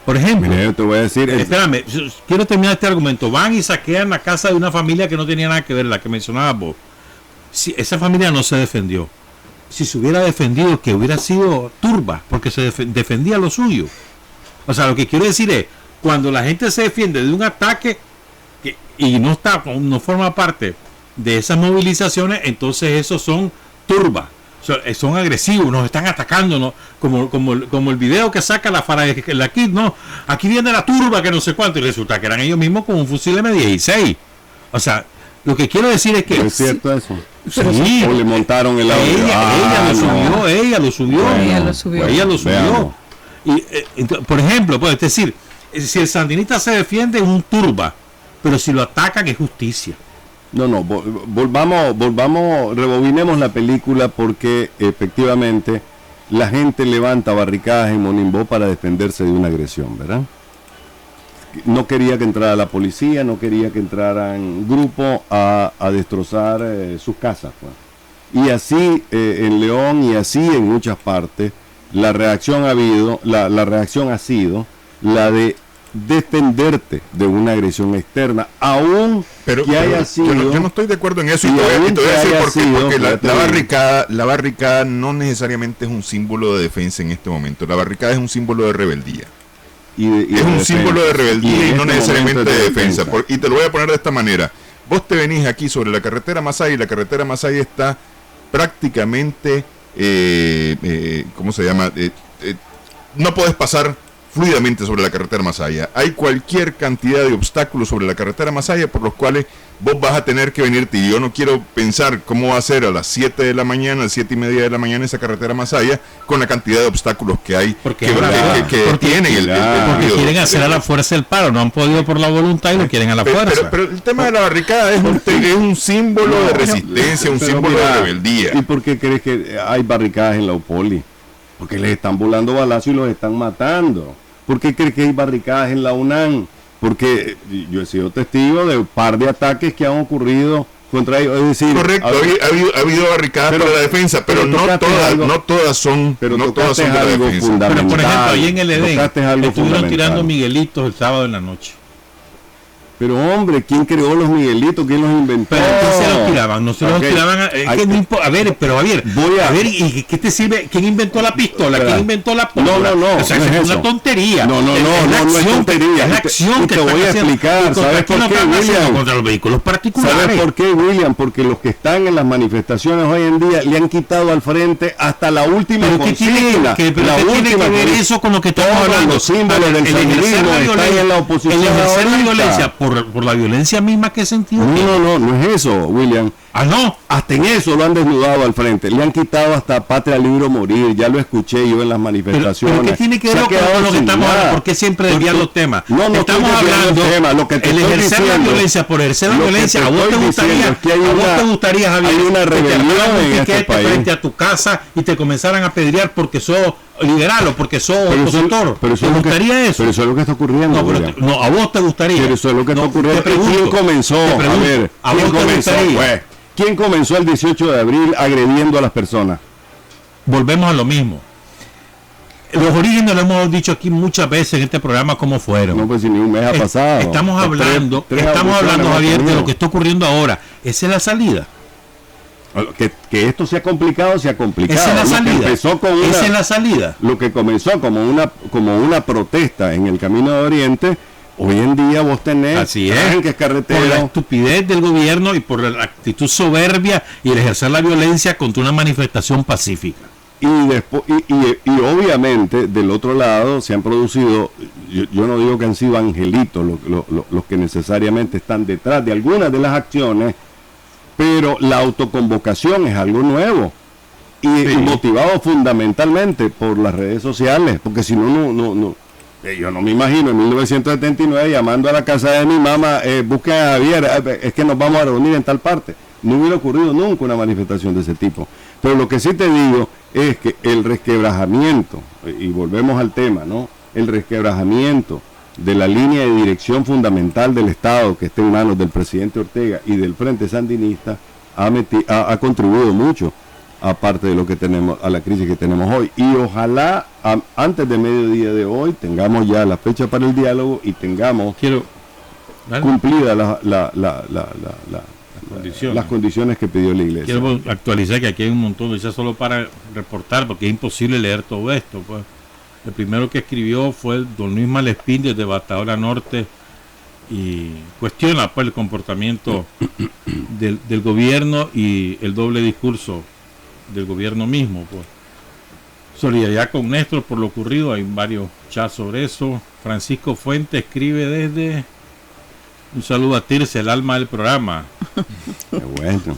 Por ejemplo, mira, yo te voy a decir. Espérame, quiero terminar este argumento. Van y saquean la casa de una familia que no tenía nada que ver, la que mencionabas vos. Si esa familia no se defendió, si se hubiera defendido, que hubiera sido turba, porque se defendía lo suyo. O sea, lo que quiero decir es, cuando la gente se defiende de un ataque y no forma parte de esas movilizaciones, entonces esos son turbas, son agresivos, nos están atacando, ¿no? Como el video que saca la Kid, ¿no? Aquí viene la turba que no sé cuánto, y resulta que eran ellos mismos con un fusil M16. O sea, lo que quiero decir es que... ¿Es cierto eso? Sí. O le montaron el audio. Ella lo subió. Y, por ejemplo, pues, es decir, si el sandinista se defiende es un turba, pero si lo atacan es justicia. No, volvamos, rebobinemos la película, porque efectivamente la gente levanta barricadas en Monimbó para defenderse de una agresión, ¿verdad? No quería que entrara la policía, no quería que entraran grupos a destrozar sus casas, pues. Y así en León y así en muchas partes, la reacción ha sido la de defenderte de una agresión externa, aún que haya sido... Yo no estoy de acuerdo en eso, y te voy a decir por qué, porque la barricada no necesariamente es un símbolo de defensa en este momento. La barricada es un símbolo de rebeldía. Es un símbolo de rebeldía y no necesariamente de defensa. Y te lo voy a poner de esta manera. Vos te venís aquí sobre la carretera Masaya, y la carretera Masaya está prácticamente, ¿cómo se llama? No podés pasar fluidamente sobre la carretera Masaya. Hay cualquier cantidad de obstáculos sobre la carretera Masaya por los cuales vos vas a tener que venirte, y yo no quiero pensar cómo va a ser a las 7 de la mañana, a las 7:30 de la mañana esa carretera Masaya, con la cantidad de obstáculos que hay, porque tienen porque quieren hacer a la fuerza el paro, no han podido por la voluntad y lo quieren a la fuerza. Pero el tema de la barricada es un símbolo de resistencia, un símbolo de rebeldía. ¿Y por qué crees que hay barricadas en la UPOLI? Porque les están volando balazos y los están matando. ¿Por qué crees que hay barricadas en la UNAM? Porque yo he sido testigo de un par de ataques que han ocurrido contra ellos. Es decir, correcto, ha habido barricadas para la defensa, pero no todas son para la defensa. Pero por ejemplo, ahí en el Edén estuvieron tirando Miguelitos el sábado en la noche. Pero hombre, ¿quién creó los Miguelitos? ¿Quién los inventó? Pero ¿quién se los tiraban? No se los tiraban. A ver, ¿y qué te sirve? ¿Quién inventó la pistola? ¿Quién inventó la pólvora? No, o sea, no es una tontería. No es tontería. Es la acción te voy a explicar. ¿Sabes por qué, William? Contra los vehículos particulares. ¿Sabes por qué, William? Porque los que están en las manifestaciones hoy en día le han quitado al frente hasta la última consigna. ¿Qué tiene que ver eso con lo que estamos hablando? Los símbolos del sandinismo están en la oposición. El ejercer la violencia por la violencia misma que he sentido. No es eso, William. No. Hasta en eso lo han desnudado al frente. Le han quitado hasta Patria Libre Morir. Ya lo escuché yo en las manifestaciones. ¿Pero qué tiene que ver con lo que estamos hablando? ¿Por qué siempre desvían los temas? No estamos hablando el ejercer la violencia por ejercer la violencia. ¿A vos te gustaría, Javier, hay una rebelión en este país frente a tu casa y te comenzaran a apedrear porque sos liberarlo porque sos opositor. ¿Te gustaría eso? Pero eso es lo que está ocurriendo. No, a vos te gustaría. Pero eso es lo que está ocurriendo. ¿Quién comenzó? ¿Quién comenzó el 18 de abril agrediendo a las personas? Volvemos a lo mismo. Los orígenes lo hemos dicho aquí muchas veces en este programa cómo fueron. No, pues si ni un mes ha pasado. Estamos hablando, Javier, de lo que está ocurriendo ahora. Esa es la salida. Que esto sea complicado, se ha complicado. Esa es la salida. Esa es la salida. Lo que comenzó como una protesta en el Camino de Oriente, hoy en día vos tenés tanques, carreteras. Por la estupidez del gobierno y por la actitud soberbia y el ejercer la violencia contra una manifestación pacífica. Y obviamente del otro lado se han producido, yo no digo que han sido angelitos los que necesariamente están detrás de algunas de las acciones, pero la autoconvocación es algo nuevo y motivado fundamentalmente por las redes sociales, porque si no, yo no me imagino en 1979 llamando a la casa de mi mamá, busquen a Javier, es que nos vamos a reunir en tal parte. No hubiera ocurrido nunca una manifestación de ese tipo. Pero lo que sí te digo es que el resquebrajamiento, y volvemos al tema, ¿no? El resquebrajamiento de la línea de dirección fundamental del Estado que está en manos del presidente Ortega y del Frente Sandinista ha contribuido mucho, aparte de lo que tenemos, a la crisis que tenemos hoy. Y ojalá antes de mediodía de hoy tengamos ya la fecha para el diálogo y tengamos cumplida las condiciones que pidió la Iglesia. Quiero actualizar que aquí hay un montón, ya solo para reportar, porque es imposible leer todo esto. Pues. El primero que escribió fue el don Luis Malespín desde Batadora Norte y cuestiona pues el comportamiento del gobierno y el doble discurso del gobierno mismo. Pues. Solidaridad con Néstor por lo ocurrido, hay varios chats sobre eso. Francisco Fuentes escribe desde... Un saludo a Tirce, el alma del programa. Qué bueno.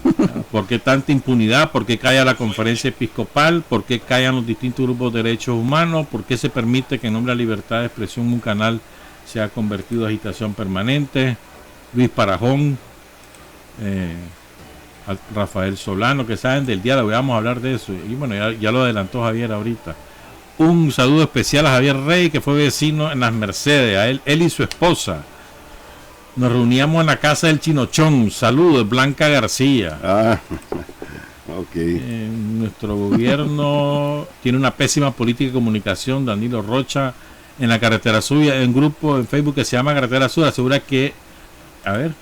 ¿Por qué tanta impunidad? ¿Por qué calla la conferencia episcopal? ¿Por qué callan los distintos grupos de derechos humanos? ¿Por qué se permite que en nombre de la libertad de expresión un canal se ha convertido en agitación permanente? Luis Parajón, Rafael Solano, que saben del diálogo, vamos a hablar de eso. Y bueno, ya lo adelantó Javier ahorita. Un saludo especial a Javier Rey, que fue vecino en Las Mercedes, a él y su esposa. Nos reuníamos en la casa del Chinochón. Saludos, Blanca García. Nuestro gobierno tiene una pésima política de comunicación. Danilo Rocha en la carretera suya, en un grupo en Facebook que se llama Carretera Sur, asegura que, a ver.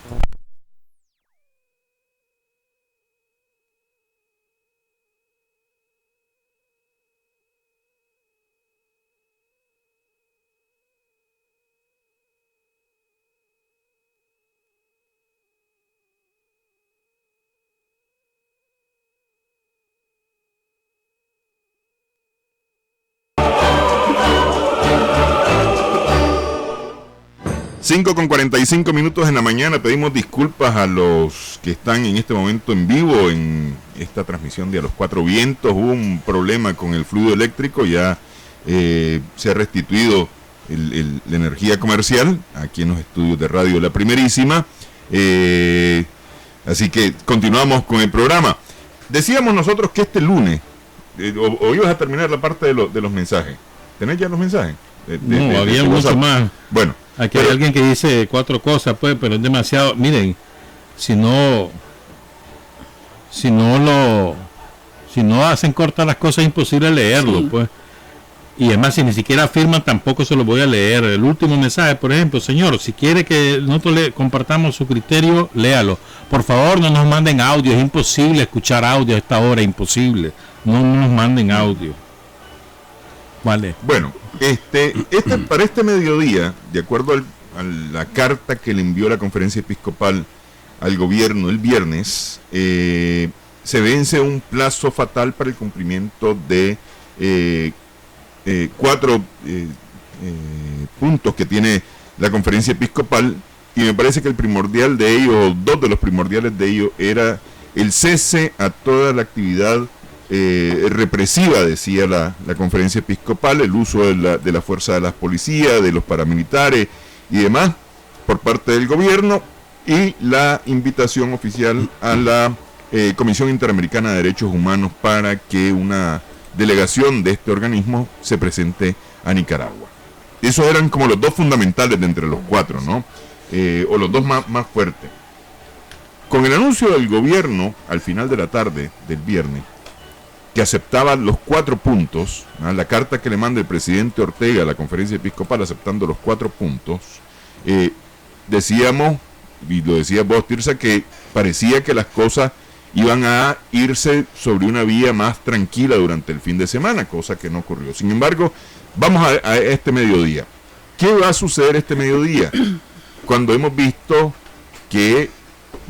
Con 45 minutos en la mañana. Pedimos disculpas a los que están en este momento en vivo en esta transmisión de A los Cuatro Vientos. Hubo un problema con el fluido eléctrico, ya se ha restituido la energía comercial aquí en los estudios de Radio La Primerísima. Así que continuamos con el programa. Decíamos nosotros que este lunes, o ibas a terminar la parte de los mensajes. ¿Tenés ya los mensajes? Había mucho más. Bueno. Aquí hay alguien que dice 4 cosas, pues, pero es demasiado. Miren, si no hacen cortas las cosas, es imposible leerlo, pues. Y además, si ni siquiera firman, tampoco se lo voy a leer. El último mensaje, por ejemplo, señor, si quiere que nosotros le compartamos su criterio, léalo. Por favor, no nos manden audio, es imposible escuchar audio a esta hora, imposible. No nos manden audio. Vale. Bueno, para este mediodía, de acuerdo a la carta que le envió la conferencia episcopal al gobierno el viernes, se vence un plazo fatal para el cumplimiento de 4 puntos que tiene la conferencia episcopal, y me parece que el primordial de ellos, o 2 de los primordiales de ellos, era el cese a toda la actividad represiva, decía la conferencia episcopal, el uso de la fuerza de las policías, de los paramilitares y demás por parte del gobierno, y la invitación oficial a la Comisión Interamericana de Derechos Humanos para que una delegación de este organismo se presente a Nicaragua. Esos eran como los dos fundamentales de entre los cuatro, ¿no? O los dos más fuertes. Con el anuncio del gobierno al final de la tarde del viernes, que aceptaba los 4 puntos, ¿no? La carta que le manda el presidente Ortega a la conferencia episcopal aceptando los 4 puntos, decíamos, y lo decía vos, Tirsa, que parecía que las cosas iban a irse sobre una vía más tranquila durante el fin de semana, cosa que no ocurrió. Sin embargo, vamos a este mediodía. ¿Qué va a suceder este mediodía? Cuando hemos visto que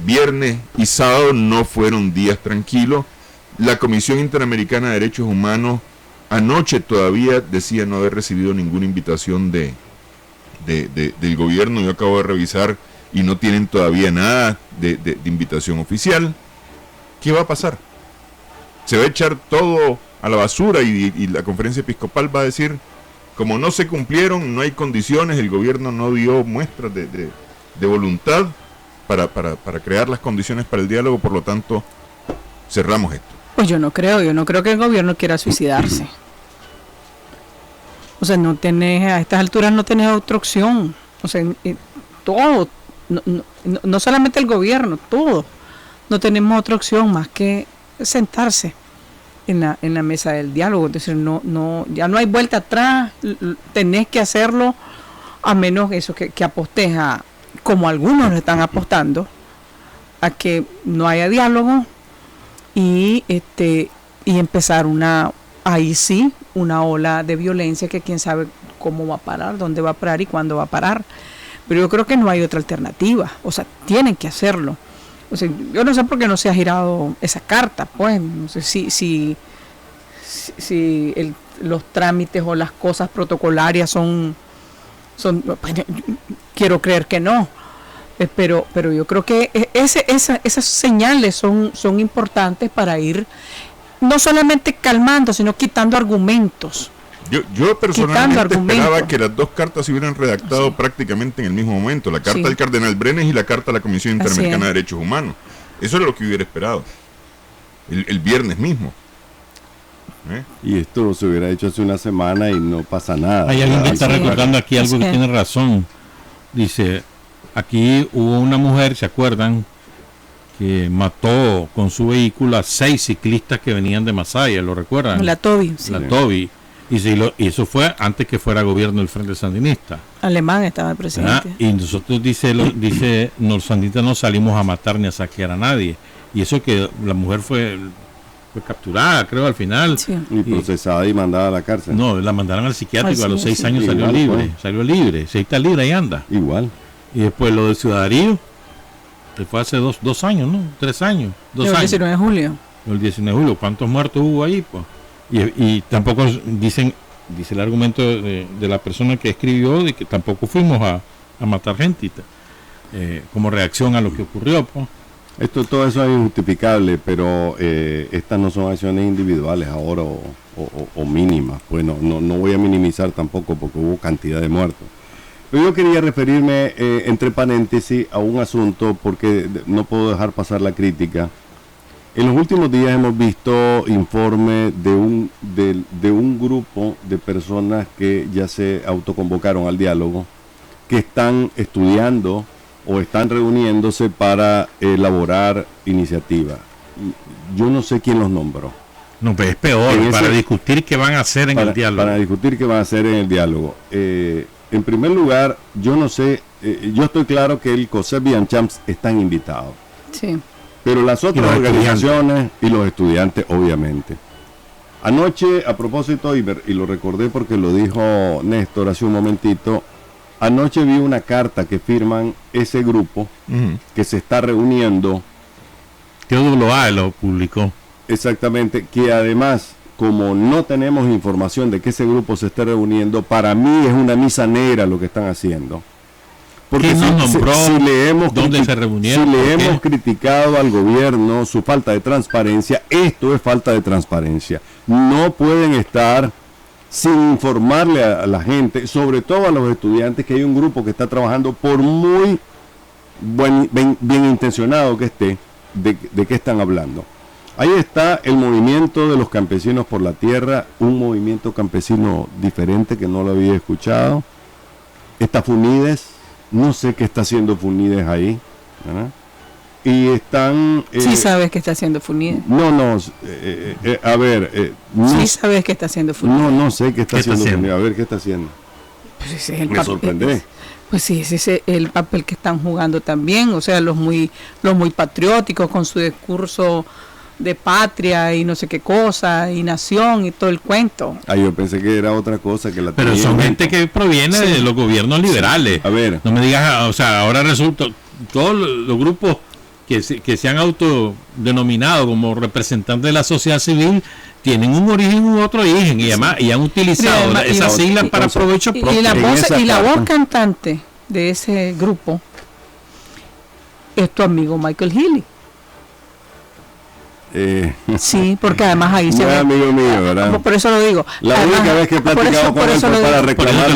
viernes y sábado no fueron días tranquilos. La Comisión Interamericana de Derechos Humanos anoche todavía decía no haber recibido ninguna invitación del gobierno. Yo acabo de revisar y no tienen todavía nada de invitación oficial. ¿Qué va a pasar? ¿Se va a echar todo a la basura y la conferencia episcopal va a decir, como no se cumplieron, no hay condiciones, el gobierno no dio muestras de voluntad para crear las condiciones para el diálogo, por lo tanto, cerramos esto? Pues yo no creo que el gobierno quiera suicidarse. O sea, a estas alturas no tenés otra opción. O sea, todo, no solamente el gobierno, todo. No tenemos otra opción más que sentarse en la mesa del diálogo. Es decir, ya no hay vuelta atrás, tenés que hacerlo, a menos eso que apostes a, como algunos están apostando, a que no haya diálogo y empezar ahí sí, una ola de violencia que quién sabe cómo va a parar, dónde va a parar y cuándo va a parar. Pero yo creo que no hay otra alternativa. O sea, tienen que hacerlo. O sea, yo no sé por qué no se ha girado esa carta, pues. No sé si los trámites o las cosas protocolarias son bueno, quiero creer que no. Pero yo creo que esas señales son importantes para ir no solamente calmando, sino quitando argumentos. Yo personalmente esperaba que las dos cartas se hubieran redactado prácticamente en el mismo momento, la carta del cardenal Brenes y la carta de la Comisión Interamericana de Derechos Humanos. Eso era lo que hubiera esperado el viernes mismo. Y esto se hubiera hecho hace una semana y no pasa nada. Hay alguien que está recordando aquí algo que tiene razón. Dice, aquí hubo una mujer, ¿se acuerdan? Que mató con su vehículo a 6 ciclistas que venían de Masaya, ¿lo recuerdan? La Toby. Sí. La Toby. Y eso fue antes que fuera gobierno del Frente Sandinista. Alemán estaba el presidente. Y nosotros, dice los sandinistas no salimos a matar ni a saquear a nadie. Y eso que la mujer fue capturada, creo, al final. Sí. Y procesada y mandada a la cárcel. No, la mandaron al psiquiátrico, a los 6 años igual, salió libre. Salió libre, se está libre y anda. Igual. Y después lo del ciudadanío, que fue hace 2 años, ¿no? 3 años. 2 años. El 19 de julio. El 19 de julio, ¿cuántos muertos hubo ahí? Pues? Y tampoco dice el argumento de la persona que escribió de que tampoco fuimos a matar gente como reacción a lo que ocurrió. Pues. Todo eso es injustificable, pero estas no son acciones individuales ahora o mínimas. Pues no voy a minimizar tampoco porque hubo cantidad de muertos. Pero yo quería referirme, entre paréntesis, a un asunto porque no puedo dejar pasar la crítica. En los últimos días hemos visto informes de un grupo de personas que ya se autoconvocaron al diálogo, que están estudiando o están reuniéndose para elaborar iniciativas. Yo no sé quién los nombró. No, pero es peor, para discutir qué van a hacer en el diálogo. Para discutir qué van a hacer en el diálogo. En primer lugar, yo no sé, yo estoy claro que el COSEP y ANCHAMS están invitados. Sí. Pero las otras organizaciones y los estudiantes, obviamente. Anoche, a propósito, y lo recordé porque lo dijo Néstor hace un momentito, anoche vi una carta que firman ese grupo que se está reuniendo. Que AA lo publicó. Exactamente, que además, como no tenemos información de que ese grupo se esté reuniendo, para mí es una misa negra lo que están haciendo. Porque ¿quién nos nombró? ¿Dónde se reunieron? Si le hemos criticado al gobierno su falta de transparencia, esto es falta de transparencia. No pueden estar sin informarle a la gente, sobre todo a los estudiantes, que hay un grupo que está trabajando por muy bien intencionado que esté, de qué están hablando. Ahí está el movimiento de los campesinos por la tierra, un movimiento campesino diferente que no lo había escuchado. Está Funides, no sé qué está haciendo Funides ahí, ¿verdad? Y están... sí sabes que está haciendo Funides. No, a ver... no, sí sabes que está haciendo Funides. no sé qué está haciendo Funides, a ver qué está haciendo. Pues ese es el Me sorprende. Pues sí, ese es el papel que están jugando también, o sea, los muy patrióticos con su discurso de patria y no sé qué cosa, y nación y todo el cuento. Yo pensé que era otra cosa que la Pero tenía son en gente mente. que proviene de los gobiernos liberales. A ver. No me digas, o sea, ahora resulta, todos los grupos que se han autodenominado como representantes de la sociedad civil tienen un origen u otro origen, y además y han utilizado esas siglas para provecho propio. Y la voz cantante de ese grupo es tu amigo Michael Healy. Sí, porque además ahí se ve. Amigo mío, ¿verdad? Por eso lo digo. La además, única vez que he platicado con él fue para reclamarle.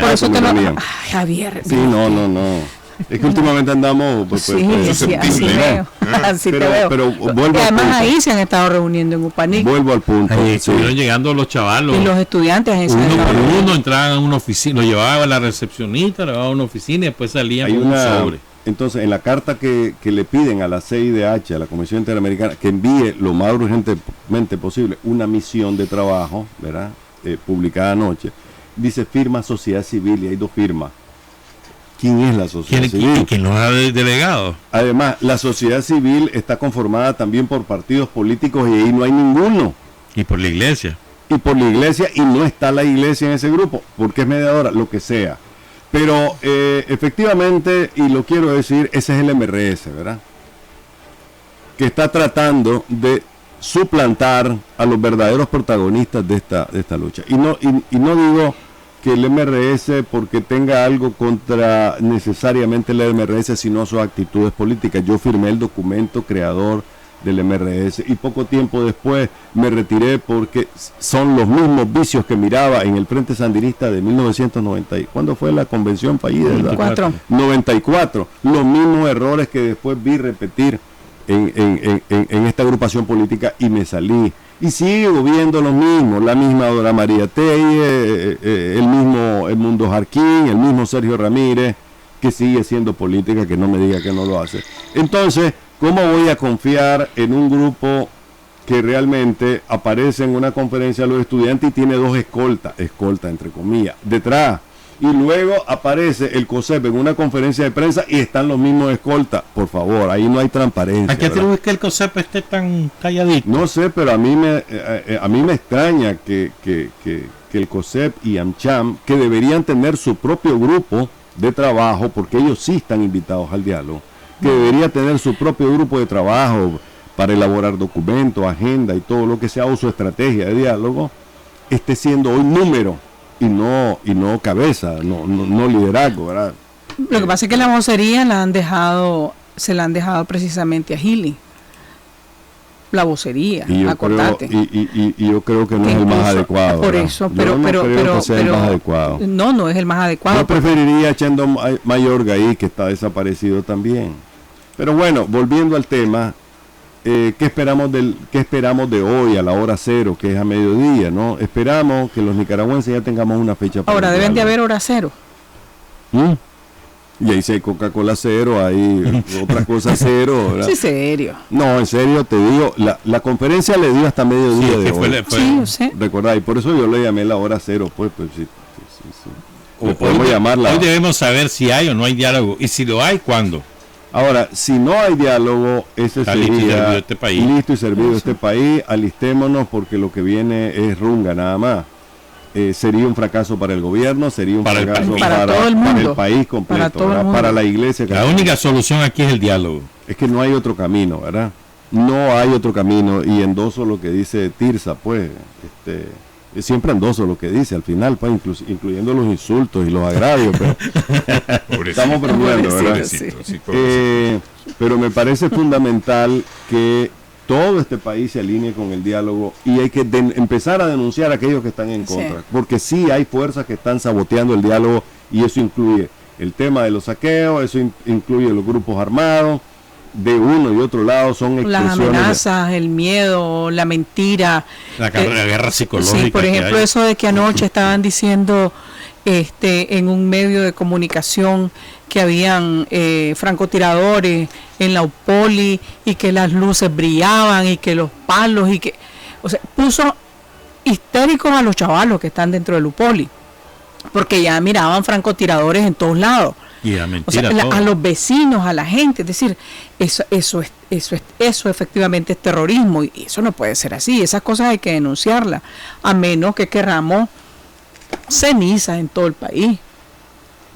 Por eso te lo digo. Javier. Sí, no. Es que últimamente andamos sí, así veo. Así te veo. Pero vuelvo además al punto. ahí se han estado reuniendo en Upanic. Vuelvo al punto. Ahí estuvieron llegando los chavalos. Y los estudiantes ahí uno por uno entraban a una oficina, lo llevaba a la recepcionista, lo llevaba a una oficina y después salían con un sobre. Entonces, en la carta que le piden a la CIDH, a la Comisión Interamericana, que envíe lo más urgentemente posible una misión de trabajo, ¿verdad? Publicada anoche, dice firma sociedad civil, y hay 2 firmas. ¿Quién es la sociedad civil? ¿Quién los ha delegado? Además, la sociedad civil está conformada también por partidos políticos y ahí no hay ninguno. Y por la iglesia. Y por la iglesia, y no está la iglesia en ese grupo, porque es mediadora, lo que sea. Pero efectivamente, y lo quiero decir, ese es el MRS, ¿verdad? Que está tratando de suplantar a los verdaderos protagonistas de esta lucha. Y no digo que el MRS porque tenga algo contra necesariamente el MRS, sino sus actitudes políticas. Yo firmé el documento creador del MRS y poco tiempo después me retiré porque son los mismos vicios que miraba en el Frente Sandinista de 1990. ¿Cuándo fue la convención fallida? 94. Los mismos errores que después vi repetir en esta agrupación política y me salí. Y sigo viendo lo mismo, la misma Dora María Telle, el mismo Edmundo Jarquín, el mismo Sergio Ramírez, que sigue siendo política, que no me diga que no lo hace. Entonces, ¿cómo voy a confiar en un grupo que realmente aparece en una conferencia de los estudiantes y tiene 2 escolta entre comillas, detrás? Y luego aparece el COSEP en una conferencia de prensa y están los mismos escoltas. Por favor, ahí no hay transparencia. ¿A qué atribuyes que el COSEP esté tan calladito? No sé, pero a mí me extraña que el COSEP y AmCham, que deberían tener su propio grupo de trabajo, porque ellos sí están invitados al diálogo, que debería tener su propio grupo de trabajo para elaborar documentos, agenda y todo lo que sea, o su estrategia de diálogo, esté siendo hoy número y no cabeza, no liderazgo, ¿verdad? Lo que pasa es que la vocería se la han dejado precisamente a Healy. La vocería, y yo creo que no es el más adecuado. Por eso, pero no es el más adecuado. No es el más adecuado. Yo preferiría a Chendo Mayorga ahí, que está desaparecido también. Pero bueno, volviendo al tema, ¿qué esperamos de hoy a la hora 0, que es a mediodía, ¿no? Esperamos que los nicaragüenses ya tengamos una fecha para ahora deben de haber hora 0. Y ahí sí hay Coca-Cola 0, hay otra cosa 0, ¿verdad? Sí, serio. No, en serio, te digo, la conferencia le dio hasta mediodía de hoy. Sí, yo sé. ¿Recordás? Y por eso yo le llamé la hora 0, pues sí. O podemos llamarla. Hoy debemos saber si hay o no hay diálogo, y si lo hay, ¿cuándo? Ahora, si no hay diálogo, ese está sería listo y servido este país. Alistémonos porque lo que viene es runga nada más. Sería un fracaso para el gobierno, sería un fracaso para todo el mundo, para el país completo, para la iglesia. La única solución aquí es el diálogo. Es que no hay otro camino, ¿verdad? No hay otro camino, y endoso lo que dice Tirsa, pues, siempre endoso lo que dice al final, pues, incluyendo los insultos y los agravios, pero estamos bromeando, ¿verdad? Pero me parece fundamental que todo este país se alinee con el diálogo y hay que empezar a denunciar a aquellos que están en contra, porque sí hay fuerzas que están saboteando el diálogo, y eso incluye el tema de los saqueos, eso incluye los grupos armados, de uno y otro lado son las expresiones. amenazas, el miedo, la mentira. La guerra psicológica. Sí, por ejemplo, eso de que anoche estaban diciendo en un medio de comunicación que habían francotiradores en la UPOLI y que las luces brillaban y que los palos y que, o sea, puso histéricos a los chavalos que están dentro del UPOLI, porque ya miraban francotiradores en todos lados. Y era mentira, o sea, a los vecinos, a la gente, es decir, eso efectivamente es terrorismo y eso no puede ser así. Esas cosas hay que denunciarlas, a menos que querramos cenizas en todo el país.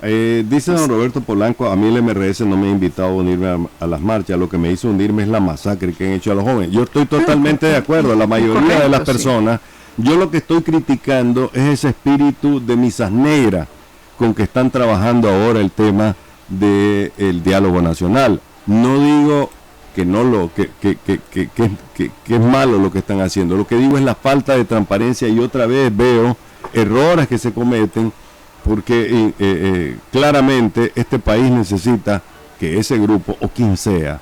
Dice don Roberto Polanco, a mí el MRS no me ha invitado a unirme a las marchas, lo que me hizo unirme es la masacre que han hecho a los jóvenes. Yo estoy totalmente de acuerdo, la mayoría de las personas, yo lo que estoy criticando es ese espíritu de misas negras con que están trabajando ahora el tema del diálogo nacional. No digo que no que es malo lo que están haciendo, lo que digo es la falta de transparencia y otra vez veo errores que se cometen porque claramente este país necesita que ese grupo o quien sea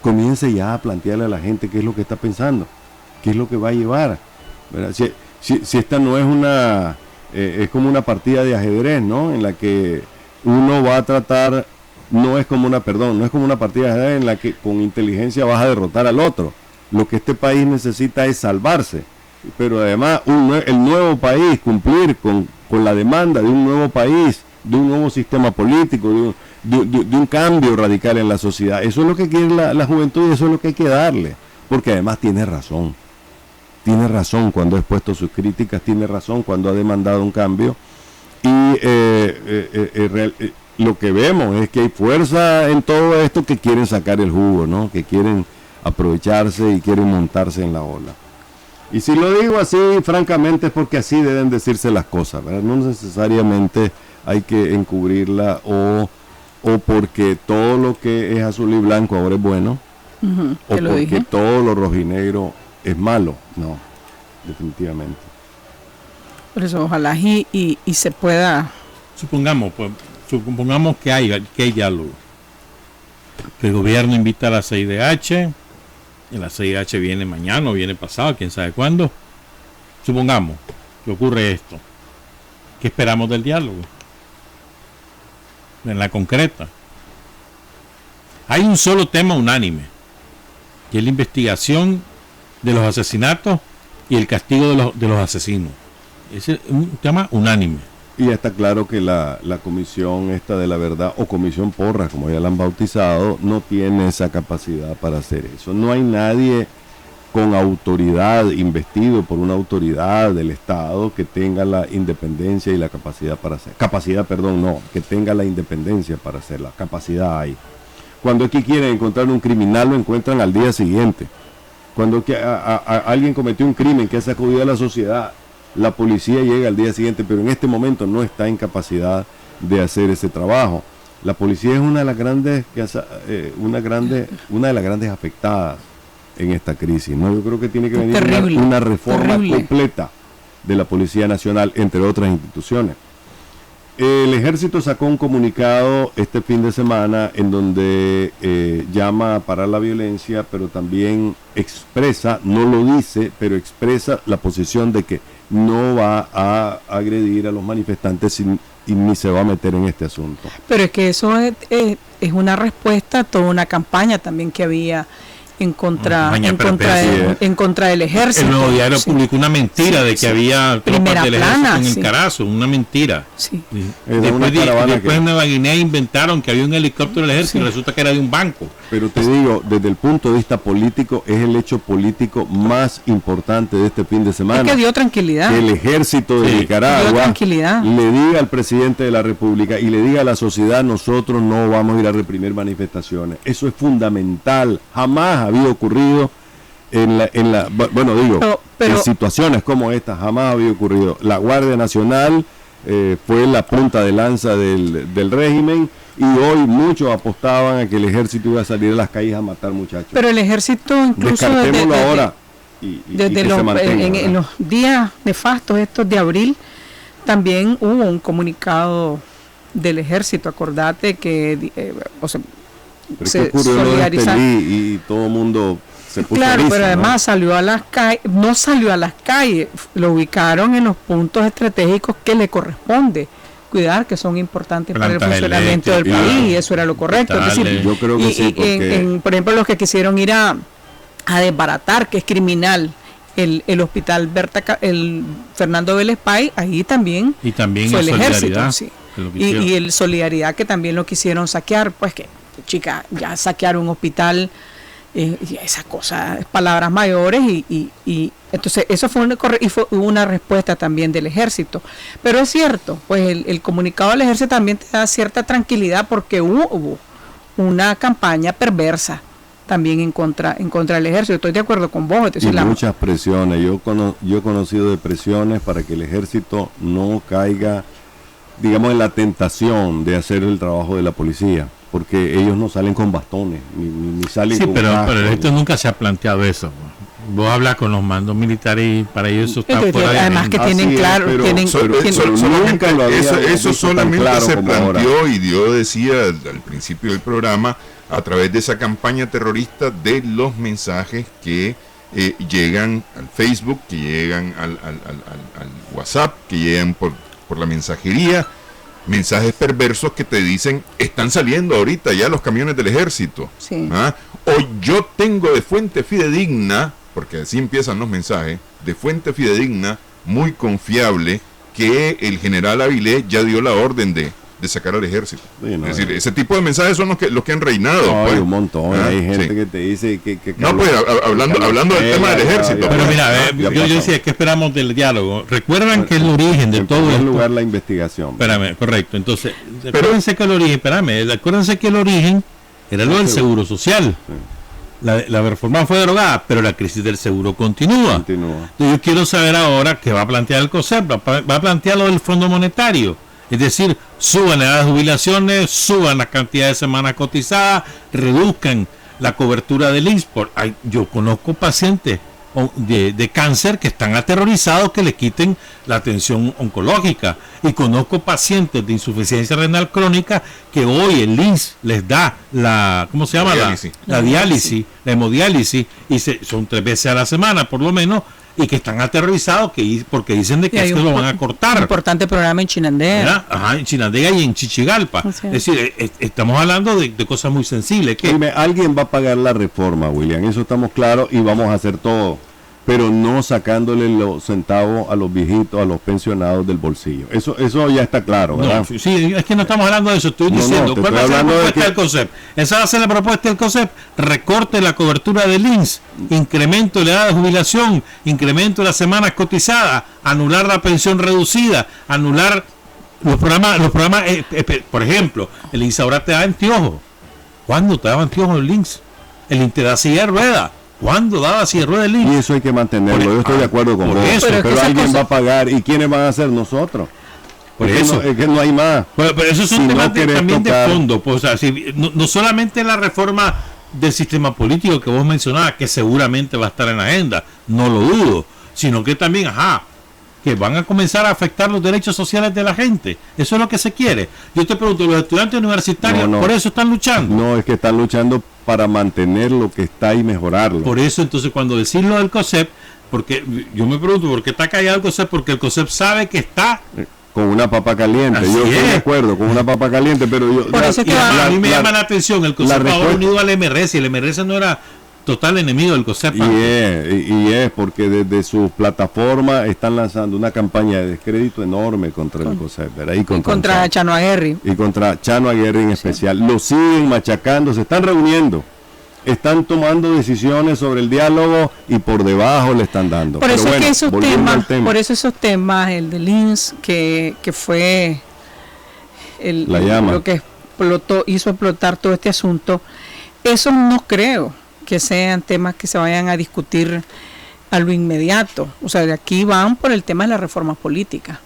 comience ya a plantearle a la gente qué es lo que está pensando, qué es lo que va a llevar, ¿verdad? Si esta no es una es como una partida de ajedrez, ¿no? En la que uno va a tratar, no es como una partida de ajedrez en la que con inteligencia vas a derrotar al otro. Lo que este país necesita es salvarse, pero además el nuevo país, cumplir con la demanda de un nuevo país, de un nuevo sistema político, de un cambio radical en la sociedad. Eso es lo que quiere la juventud y eso es lo que hay que darle, porque además tiene razón cuando ha expuesto sus críticas, tiene razón cuando ha demandado un cambio y lo que vemos es que hay fuerza en todo esto que quieren sacar el jugo, ¿no? Que quieren aprovecharse y quieren montarse en la ola. Y si lo digo así, francamente, es porque así deben decirse las cosas, ¿verdad? No necesariamente hay que encubrirla o porque todo lo que es azul y blanco ahora es bueno, o porque todo lo rojinegro es malo. No, definitivamente. Por eso ojalá y se pueda. Supongamos que hay diálogo. Que el gobierno invita a la CIDH, y la CIDH viene mañana o viene pasado, quién sabe cuándo. Supongamos que ocurre esto. ¿Qué esperamos del diálogo? En la concreta. Hay un solo tema unánime, que es la investigación de los asesinatos y el castigo de los asesinos. Ese es un tema unánime. Y ya está claro que la comisión esta de la verdad, o comisión Porras, como ya la han bautizado, no tiene esa capacidad para hacer eso. No hay nadie con autoridad, investido por una autoridad del Estado, que tenga la independencia y la capacidad para hacer. Que tenga la independencia para hacerla. Capacidad hay. Cuando aquí quieren encontrar un criminal, lo encuentran al día siguiente. Cuando alguien cometió un crimen que ha sacudido a la sociedad, la policía llega al día siguiente, pero en este momento no está en capacidad de hacer ese trabajo. La policía es una de las grandes afectadas en esta crisis, ¿no? Yo creo que tiene que venir una reforma completa de la Policía Nacional, entre otras instituciones. El Ejército sacó un comunicado este fin de semana en donde llama a parar la violencia, pero también expresa, no lo dice, pero expresa la posición de que no va a agredir a los manifestantes y ni se va a meter en este asunto. Pero es que eso es una respuesta a toda una campaña también que había en contra del ejército. El Nuevo Diario publicó una mentira de que había primera tropas del plana, ejército en el Carazo, una mentira. Sí. Después en Nueva Guinea inventaron que había un helicóptero del ejército y resulta que era de un banco. Pero te digo, desde el punto de vista político, es el hecho político más importante de este fin de semana. Es que dio tranquilidad. Que el ejército de Nicaragua le diga al presidente de la República y le diga a la sociedad: nosotros no vamos a ir a reprimir manifestaciones. Eso es fundamental. Jamás había ocurrido en situaciones como esta, jamás había ocurrido. La Guardia Nacional fue la punta de lanza del régimen, y hoy muchos apostaban a que el ejército iba a salir a las calles a matar muchachos. Pero el ejército, incluso descartémoslo ahora en los días nefastos estos de abril, también hubo un comunicado del ejército. Acordate que Pero ¿qué ocurrió lo de solidarizar. Estelí y todo el mundo se puso Claro, erizo, pero además ¿no? salió a las calles, no salió a las calles, lo ubicaron en los puntos estratégicos que le corresponde cuidar, que son importantes para el Plantas funcionamiento del eléctricas, país, y eso era lo correcto. Es decir, hospitales. Yo creo que sí, porque por ejemplo, los que quisieron ir a desbaratar, que es criminal, el hospital el Fernando Vélez Pay, ahí también Y también fue en el ejército, solidaridad, sí. que lo Y quisieron. el Solidaridad, que también lo quisieron saquear, pues que, chica, ya saquear un hospital, y esa cosa, es palabras mayores, y entonces eso fue hubo una respuesta también del ejército. Pero es cierto, pues el comunicado del ejército también te da cierta tranquilidad, porque hubo una campaña perversa también en contra del ejército. Estoy de acuerdo con vos. y muchas presiones. Yo he conocido de presiones para que el ejército no caiga, digamos, en la tentación de hacer el trabajo de la policía, porque ellos no salen con bastones, ni salen Sí, con pero cascos, esto nunca se ha planteado eso. Vos hablas con los mandos militares y para ellos eso está fuera de además que agenda. tienen Así es, claro, pero- tienen, nunca lo habíamos eso visto solamente tan claro se como ahora. planteó, y Dios decía al principio del programa, a través de esa campaña terrorista, de los mensajes que llegan al Facebook, que llegan al WhatsApp, que llegan por la mensajería, mensajes perversos que te dicen: están saliendo ahorita ya los camiones del ejército. Sí. ¿Ah? O yo tengo de fuente fidedigna, porque así empiezan los mensajes, de fuente fidedigna, muy confiable, que el general Avilés ya dio la orden de sacar al ejército. Sí, no, es decir, ese tipo de mensajes son los que han reinado. No, pues. hay un montón. Ah, Hay gente sí. que te dice que No, pues hablando del tema del ejército. Pero mira, ya yo pasó. decía, ¿qué esperamos del diálogo? Recuerdan que el origen de en todo primer esto... lugar la investigación. Espérame, correcto. Entonces, acuérdense que el origen era lo del seguro social. La reforma fue derogada, pero la crisis del seguro continúa. Continúa. Entonces, yo quiero saber ahora qué va a plantear el COSEP. Va a plantear lo del Fondo Monetario. Es decir, suban las jubilaciones, suban la cantidad de semanas cotizadas, reduzcan la cobertura del INSS. Yo conozco pacientes de cáncer que están aterrorizados que le quiten la atención oncológica, y conozco pacientes de insuficiencia renal crónica que hoy el INSS les da la diálisis, la hemodiálisis, y son 3 veces a la semana por lo menos, y que están aterrorizados porque dicen de que esto lo van a cortar. Un importante programa en Chinandega. ¿Verdad? Ajá, en Chinandega y en Chichigalpa. Así Es es. decir, estamos hablando de cosas muy sensibles. Que Dime, alguien va a pagar la reforma, William, eso estamos claros, y vamos a hacer todo, pero no sacándole los centavos a los viejitos, a los pensionados del bolsillo. Eso ya está claro, ¿verdad? no, sí, es que no estamos hablando de eso, estoy No, diciendo, te ¿cuál estoy va a ser la hablando de propuesta que- del COSEP? Esa va a ser la propuesta del COSEP: recorte la cobertura del INSS, incremento de la edad de jubilación, incremento de las semanas cotizadas, anular la pensión reducida, anular los programas, por ejemplo, el INSS ahora te da anteojos. ¿Cuándo te daba anteojos el INSS? El INSS te da silla de ruedas. ¿Cuándo daba silla de ruedas el Y INSS? eso hay que mantenerlo, Por- yo estoy de acuerdo con por vos, eso. Pero es que pero esa alguien cosa- va a pagar, ¿y quiénes van a ser? Nosotros. Por Es que eso. no- es que no hay más. Pero esos son Si no temas querés también tocar- de fondo, pues, o sea, no solamente la reforma del sistema político que vos mencionabas, que seguramente va a estar en la agenda, no lo dudo, sino que también, que van a comenzar a afectar los derechos sociales de la gente. Eso es lo que se quiere. Yo te pregunto, ¿los estudiantes universitarios No. por eso están luchando? No, es que están luchando para mantener lo que está y mejorarlo. Por eso, entonces, cuando decís lo del COSEP, porque yo me pregunto, ¿por qué está callado el COSEP? Porque el COSEP sabe que está... Con una papa caliente, Así yo estoy es. de acuerdo, con una papa caliente, pero yo... Por eso es Y que a mí me la- llama la atención, el la COSEP ahora respuesta- unido al MRS, y el MRS no era total enemigo del COSEP. Y es porque desde su plataforma están lanzando una campaña de descrédito enorme contra el COSEP, ¿verdad? Y contra Chano. Chano Aguirre. Y contra Chano Aguirre en especial. Lo siguen machacando, se están reuniendo, están tomando decisiones sobre el diálogo y por debajo le están dando. Por Pero eso bueno, es que esos volviendo al temas, tema. por eso esos temas, el del INSS, que fue La llama. lo que hizo explotar todo este asunto, esos no creo que sean temas que se vayan a discutir a lo inmediato. O sea, de aquí van por el tema de la reforma política.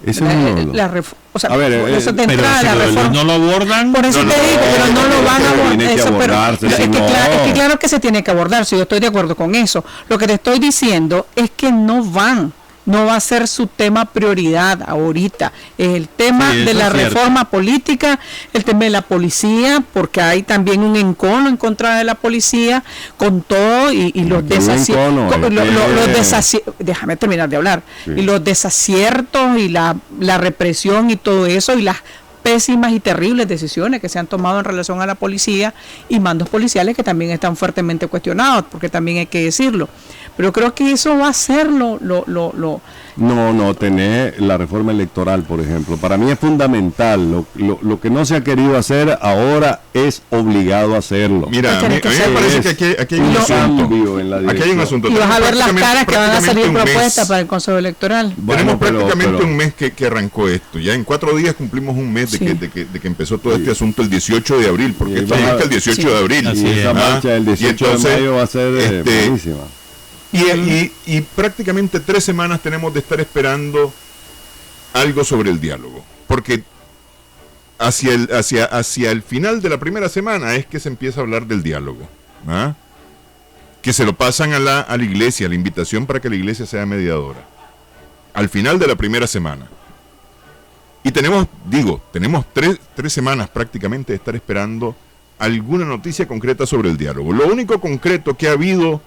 Ese es uno de los- A ver, por eso de Pero entrada si la lo del reforma. no lo abordan, Por eso No, te no, digo, pero no lo van a abordar. tiene que Eso, pero abordarse, es si que no- es que claro que se tiene que abordar, si yo estoy de acuerdo con eso. Lo que te estoy diciendo es que no van no va a ser su tema prioridad ahorita. Es el tema Sí, de la eso es cierto. reforma política, el tema de la policía, porque hay también un encono en contra de la policía con todo y los Aquí hay un encono, déjame terminar de hablar. Sí. Y los desaciertos y la represión y todo eso y las pésimas y terribles decisiones que se han tomado en relación a la policía y mandos policiales que también están fuertemente cuestionados, porque también hay que decirlo. Pero creo que eso va a ser No, tener la reforma electoral, por ejemplo. Para mí es fundamental. Lo que no se ha querido hacer ahora es obligado a hacerlo. Mira, a mí me Tiene que parece que aquí hay un asunto. Aquí hay un asunto. y vas a ver las caras que van a salir Prácticamente un mes. propuestas para el Consejo Electoral. Tenemos prácticamente pero- un mes que arrancó esto. Ya en 4 días cumplimos un mes de Sí. que empezó todo este asunto el 18 de abril, porque Y esto vas a- arranca el 18 Sí. de abril. Así Y es. esa marcha del 18 Y entonces, de mayo va a ser buenísima. Y prácticamente 3 semanas tenemos de estar esperando algo sobre el diálogo. Porque hacia el final de la primera semana es que se empieza a hablar del diálogo. ¿Ah? Que se lo pasan a la iglesia, la invitación para que la iglesia sea mediadora. Al final de la primera semana. Y tenemos 3 semanas prácticamente de estar esperando alguna noticia concreta sobre el diálogo. Lo único concreto que ha habido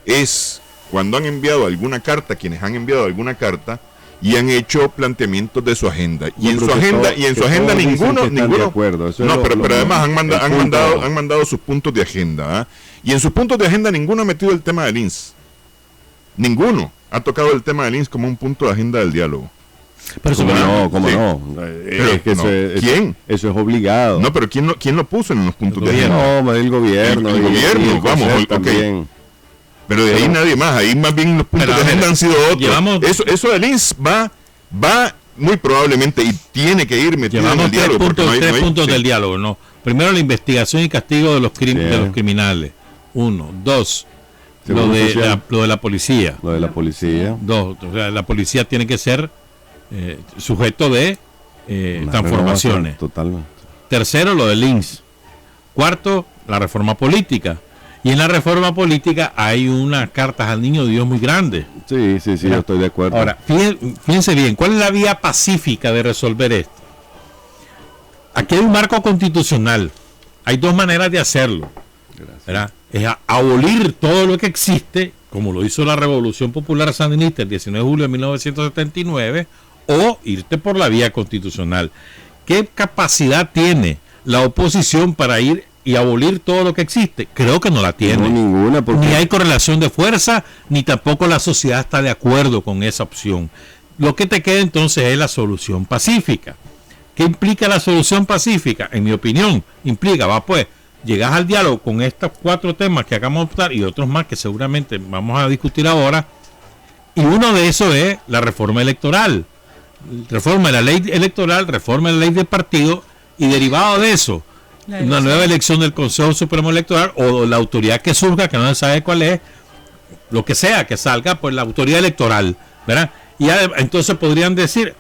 es cuando han enviado alguna carta, quienes han enviado alguna carta y han hecho planteamientos de su agenda. Y en su agenda ninguno, de acuerdo. Eso es no, lo- pero lo- además el punto. han mandado sus puntos de agenda. ¿Ah? Y en sus puntos de agenda ninguno ha metido el tema del INS. Ninguno ha tocado el tema del INS como un punto de agenda del diálogo. Pero ¿Cómo no? ¿Cómo Sí. no? Pero Es que no. ¿Quién? Eso es obligado. No, pero ¿quién lo puso en los puntos El de agenda? No, el gobierno. El y- gobierno, y el vamos, CONSER ok. también. Pero de ahí nadie más, ahí más bien los puntos Pero, de a ver, agenda han sido otros. llevamos- Eso del INS va muy probablemente y tiene que ir metido en Llevamos el diálogo. porque tres puntos sí. del diálogo, ¿no? Primero, la investigación y castigo de los, Sí. de los criminales. 1. 2. Seguro social. Lo de la policía. Lo de la policía. 2. O sea, la policía tiene que ser sujeto de Una transformaciones. renovación, Totalmente. Tercero, lo del INS. Cuarto, la reforma política. Y en la reforma política hay unas cartas al niño Dios muy grandes. Sí, yo estoy de acuerdo. Ahora, fíjense bien, ¿cuál es la vía pacífica de resolver esto? Aquí hay un marco constitucional. Hay 2 maneras de hacerlo. ¿Verdad? Es abolir todo lo que existe, como lo hizo la Revolución Popular Sandinista el 19 de julio de 1979, o irte por la vía constitucional. ¿Qué capacidad tiene la oposición para ir y abolir todo lo que existe? Creo que no la tiene. No, ninguna, porque Ni hay correlación de fuerza, ni tampoco la sociedad está de acuerdo con esa opción. Lo que te queda entonces es la solución pacífica. ¿Qué implica la solución pacífica? En mi opinión, implica, llegas al diálogo con estos 4 temas que acabamos de optar y otros más que seguramente vamos a discutir ahora. Y uno de esos es la reforma electoral. Reforma de la ley electoral, reforma de la ley de partido y derivado de eso, una nueva elección del Consejo Supremo Electoral o la autoridad que surja, que no se sabe cuál es, lo que sea que salga, pues la autoridad electoral, ¿verdad? Y entonces podrían decir,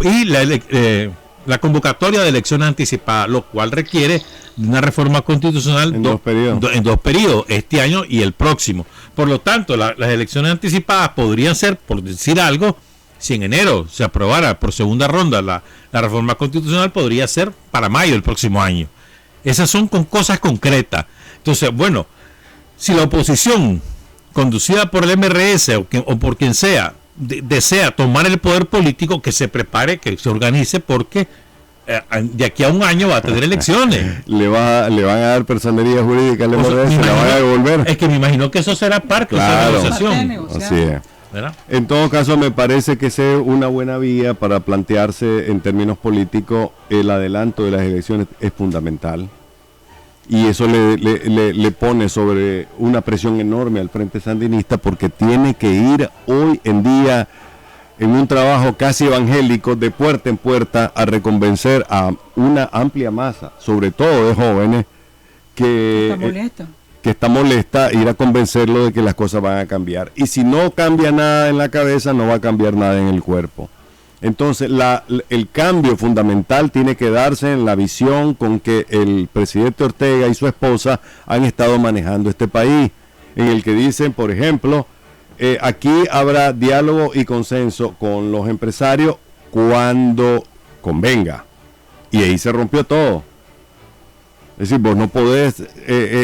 y la convocatoria de elecciones anticipadas, lo cual requiere una reforma constitucional En 2 periodos. en 2 periodos, este año y el próximo. Por lo tanto, las elecciones anticipadas podrían ser, por decir algo, si en enero se aprobara por segunda ronda la reforma constitucional, podría ser para mayo del próximo año. Esas son con cosas concretas. Entonces, bueno, si la oposición, conducida por el MRS o por quien sea, desea tomar el poder político, que se prepare, que se organice, porque de aquí a un año va a tener elecciones. le van a dar personería jurídica al O sea, MRS, me la van a imagino- devolver. Es que me imagino que eso será parte de Claro. esa negociación. Así es. ¿Verdad? En todo caso, me parece que es una buena vía para plantearse en términos políticos el adelanto de las elecciones es fundamental. Y eso le pone sobre una presión enorme al Frente Sandinista porque tiene que ir hoy en día en un trabajo casi evangélico de puerta en puerta a reconvencer a una amplia masa, sobre todo de jóvenes, que está molesta, ir a convencerlo de que las cosas van a cambiar. Y si no cambia nada en la cabeza, no va a cambiar nada en el cuerpo. Entonces, el cambio fundamental tiene que darse en la visión con que el presidente Ortega y su esposa han estado manejando este país, en el que dicen, por ejemplo, aquí habrá diálogo y consenso con los empresarios cuando convenga. Y ahí se rompió todo. Es decir, vos no podés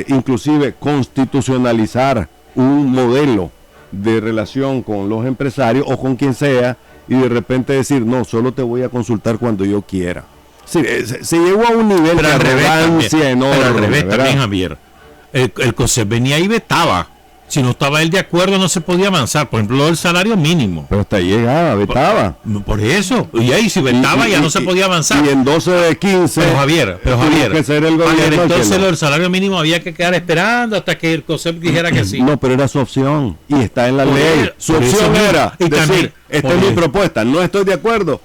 inclusive constitucionalizar un modelo de relación con los empresarios o con quien sea y de repente decir, no, solo te voy a consultar cuando yo quiera. Sí, se llegó a un nivel de arrogancia enorme. Pero al revés ¿verdad? también, Javier. El COSEP venía y vetaba. Si no estaba él de acuerdo, no se podía avanzar. Por ejemplo, el salario mínimo. Pero hasta ahí llegaba, vetaba. Por eso. Y ahí si vetaba ya no se podía avanzar. Y en 12 de 15. Pero Javier, que ser el gobierno entonces que el salario mínimo había que quedar esperando hasta que el COSEP dijera que sí. No, pero era su opción. Y está en la Por ley. eso- Su por eso opción mismo. era Y decir, también, esta por es mi eso. propuesta, no estoy de acuerdo.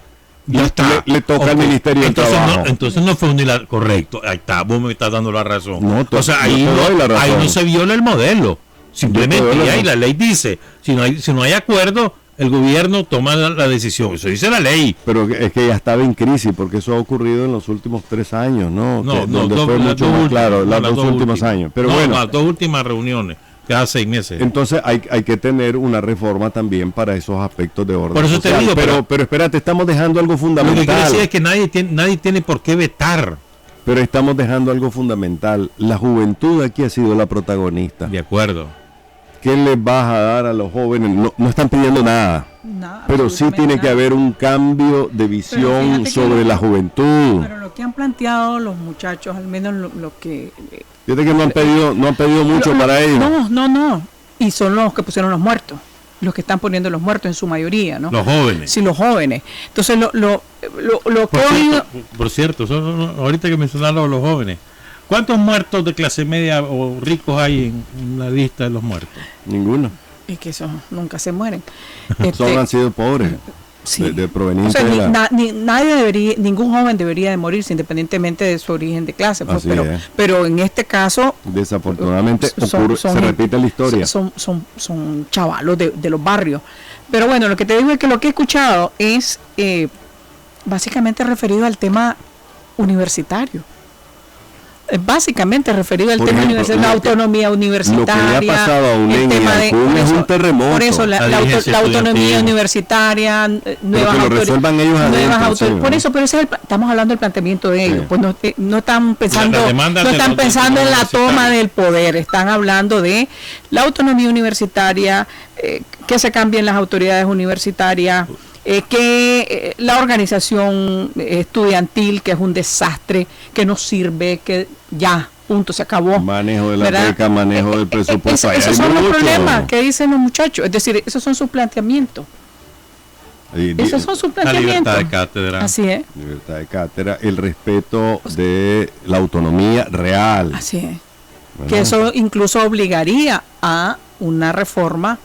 Ya está. Le toca al Ok. Ministerio del entonces Trabajo. entonces no fue unilateral. Correcto. Ahí está. Vos me estás dando la razón. No, o sea, ahí yo te doy la razón. ahí no se viola el modelo. Simplemente Yo te doy la y ahí razón. la ley dice, si no hay acuerdo, el gobierno toma la decisión. Eso dice la ley. Pero es que ya estaba en crisis, porque eso ha ocurrido en los últimos 3 años, ¿no? Donde fue mucho más claro, los dos últimos años. Pero bueno, las dos últimas reuniones, cada 6 meses. entonces hay que tener una reforma también para esos aspectos de orden Por eso te social. digo, pero espérate, estamos dejando algo Lo que quiero fundamental. decir es que nadie tiene por qué vetar. Pero estamos dejando algo fundamental. La juventud aquí ha sido la protagonista. De acuerdo. ¿Qué les vas a dar a los jóvenes? No están pidiendo nada. Nada, Pero sí absolutamente tiene que nada. haber un cambio de visión fíjate que sobre la juventud. Pero lo que han planteado los muchachos, al menos lo que... Fíjate que no han pedido mucho para ellos. No. Y son los que pusieron los muertos. Los que están poniendo los muertos en su mayoría, ¿no? Los jóvenes. Sí, los jóvenes. Entonces, lo que Por hoy... cierto, por cierto, ahorita que mencionaron los jóvenes, ¿cuántos muertos de clase media o ricos hay en la lista de los muertos? Ninguno. Y que esos nunca se mueren. Han sido pobres. Sí. De O provenientes sea, de la... ningún joven debería de morirse independientemente de su origen de clase, pues, Así es. pero en este caso Desafortunadamente son- se repite la historia. son chavalos de los barrios. Pero bueno, lo que te digo es que lo que he escuchado es básicamente referido al tema universitario. Básicamente referido al Por tema ejemplo, universitario, la autonomía universitaria. Lo que le ha pasado a UNED y a Ancún es un terremoto. Por eso la dirigencia autonomía estudiantil. universitaria, nuevas que lo resuelvan ellos adentro, sí, por ¿no? eso, pero ese es estamos hablando del planteamiento de ellos. Sí. Pues no están pensando, La demanda no de están los pensando en la toma universitarios. del poder, están hablando de la autonomía universitaria, que se cambien las autoridades universitarias, que la organización estudiantil, que es un desastre, que no sirve, que ya, punto, se acabó. Manejo de la ¿verdad? beca, manejo del presupuesto. Ahí Esos hay son los mucho. problemas que dicen los muchachos, es decir, esos son sus planteamientos. Esos son sus La planteamientos. libertad de cátedra. Así es, Libertad de cátedra, el respeto de la autonomía real. así es. ¿verdad? Que eso incluso obligaría a una reforma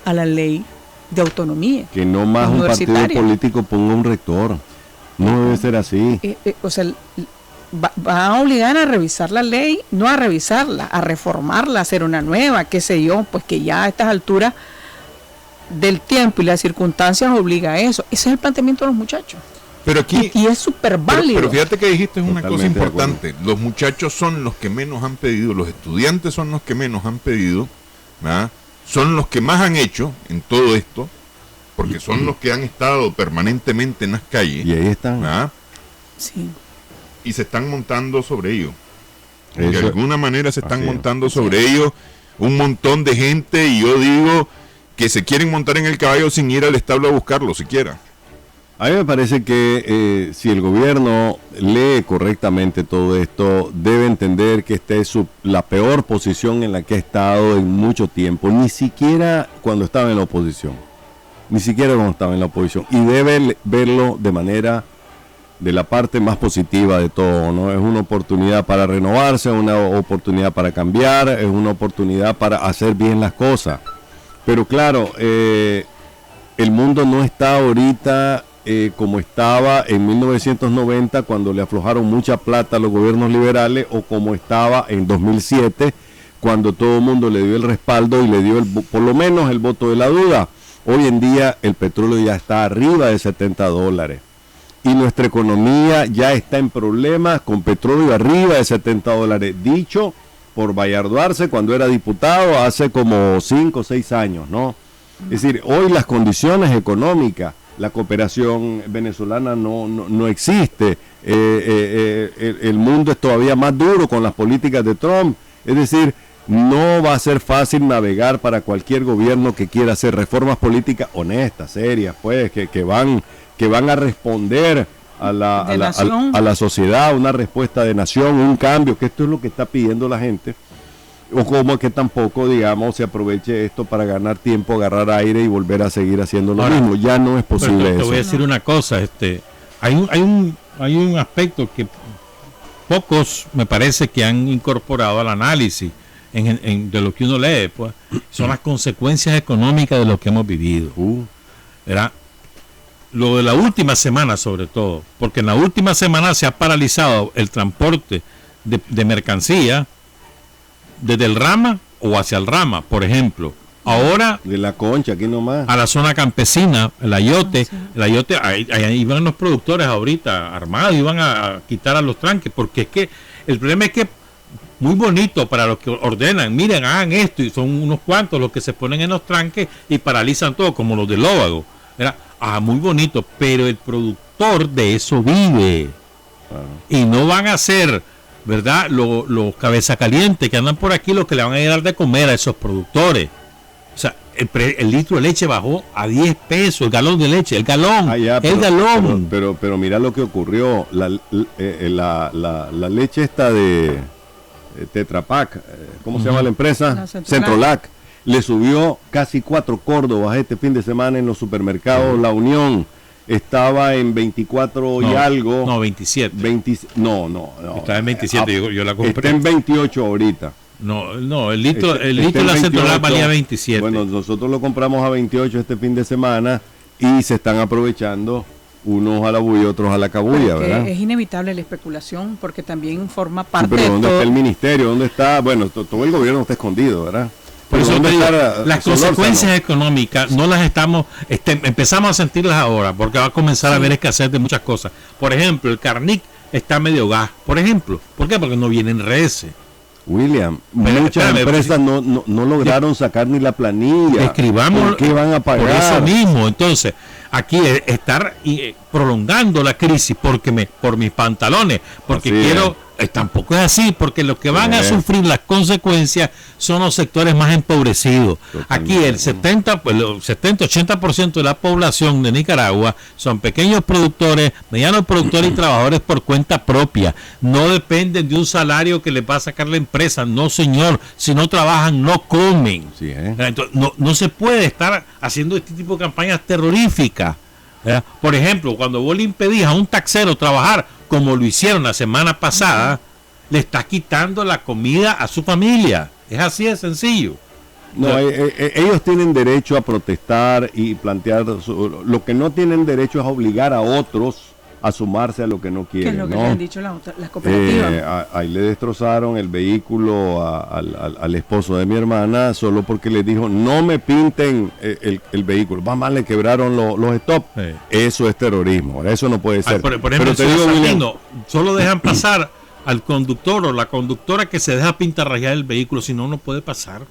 a la ley de autonomía. Que no más un partido universitaria. político ponga un rector. No debe ser así. O sea, va a obligar a revisar la ley, no a revisarla, a reformarla, a hacer una nueva, qué sé yo, pues que ya a estas alturas del tiempo y las circunstancias obliga a eso. Ese es el planteamiento de los muchachos. Pero aquí, Y es súper válido. pero fíjate que dijiste una cosa Totalmente de importante. Los muchachos son los que menos han pedido, los estudiantes son los que menos han pedido, ¿verdad? Son los que más han hecho en todo esto, porque son los que han estado permanentemente en las calles, Y ahí están. ¿verdad? Sí. Y se están montando sobre ellos. De Eso- alguna manera se están así es. montando sobre ellos un montón de gente, y yo digo que se quieren montar en el caballo sin ir al establo a buscarlo siquiera. A mí me parece que si el gobierno lee correctamente todo esto, debe entender que esta es la peor posición en la que ha estado en mucho tiempo, ni siquiera cuando estaba en la oposición, y debe verlo de manera de la parte más positiva de todo, ¿no? Es una oportunidad para renovarse, es una oportunidad para cambiar, es una oportunidad para hacer bien las cosas. Pero claro, el mundo no está ahorita como estaba en 1990, cuando le aflojaron mucha plata a los gobiernos liberales, o como estaba en 2007, cuando todo el mundo le dio el respaldo y le dio por lo menos el voto de la duda. Hoy en día el petróleo ya está arriba de $70 y nuestra economía ya está en problemas con petróleo arriba de $70, dicho por Vallardo Arce cuando era diputado hace como 5 o 6 años, ¿no? Es decir, hoy las condiciones económicas, la cooperación venezolana no existe. El mundo es todavía más duro con las políticas de Trump. Es decir, no va a ser fácil navegar para cualquier gobierno que quiera hacer reformas políticas honestas, serias, pues, que van a responder a la sociedad, una respuesta de nación, un cambio, que esto es lo que está pidiendo la gente. O como que tampoco, digamos, se aproveche esto para ganar tiempo, agarrar aire y volver a seguir haciendo lo mismo. Ya no es posible eso. Te voy a decir una cosa, hay un aspecto que pocos me parece que han incorporado al análisis de lo que uno lee, pues, son las consecuencias económicas de lo que hemos vivido. ¿Verdad? Lo de la última semana sobre todo, porque en la última semana se ha paralizado el transporte de mercancía desde el Rama o hacia el Rama, por ejemplo. Ahora de la Concha, aquí nomás, a la zona campesina, el Ayote, ahí iban los productores ahorita armados, iban a quitar a los tranques, porque es que el problema es que muy bonito para los que ordenan, miren, hagan esto, y son unos cuantos los que se ponen en los tranques y paralizan todo, como los del Lóvago. Muy bonito, pero el productor de eso vive. Y no van a ser, ¿verdad?, los cabeza calientes que andan por aquí los que le van a dar de comer a esos productores. O sea, el litro de leche bajó a 10 pesos, el galón de leche, el galón. Pero mira lo que ocurrió, la leche esta de Tetra Pak, ¿cómo se llama la empresa? Centrolac. Le subió casi 4 Córdobas este fin de semana en los supermercados. La Unión estaba en 24 y algo. No, 27. No. Estaba en 27, yo la compré. Está en 28 ahorita. No, el litro de la Centrolac valía 27. Bueno, nosotros lo compramos a 28 este fin de semana y se están aprovechando unos a la bulla y otros a la cabulla, ¿verdad? Es inevitable la especulación porque también forma parte pero de ¿dónde todo. está el ministerio? ¿Dónde está? Bueno, todo el gobierno está escondido, ¿verdad? Por eso te digo, las Solórzano? consecuencias económicas no las empezamos a sentirlas ahora, porque va a comenzar a haber escasez de muchas cosas. Por ejemplo, el Carnic está medio gas, por ejemplo. ¿Por qué? Porque no vienen reses. William, muchas empresas no lograron sacar ni la planilla. Escribamos ¿Por qué van a pagar? Por eso mismo. Entonces, aquí estar prolongando la crisis por mis pantalones, porque Así quiero... tampoco es así, porque los que van a sufrir las consecuencias son los sectores más empobrecidos. Aquí el 70-80% de la población de Nicaragua son pequeños productores, medianos productores y trabajadores por cuenta propia. No dependen de un salario que les va a sacar la empresa. No, señor. Si no trabajan, no comen. Sí, Entonces, no se puede estar haciendo este tipo de campañas terroríficas. Por ejemplo, cuando vos le impedís a un taxero trabajar, como lo hicieron la semana pasada, le estás quitando la comida a su familia. Es así de sencillo. No, ellos tienen derecho a protestar y plantear. Lo que no tienen derecho es obligar a otros a sumarse a lo que no quieren. Que es lo que le han dicho las cooperativas. Ahí le destrozaron el vehículo al esposo de mi hermana solo porque le dijo no me pinten el vehículo. Más le quebraron los stops. Eso es terrorismo. Eso no puede ser. Por ejemplo, te digo, William, solo dejan pasar al conductor o la conductora que se deja pintarrajear el vehículo, si no, no puede pasar.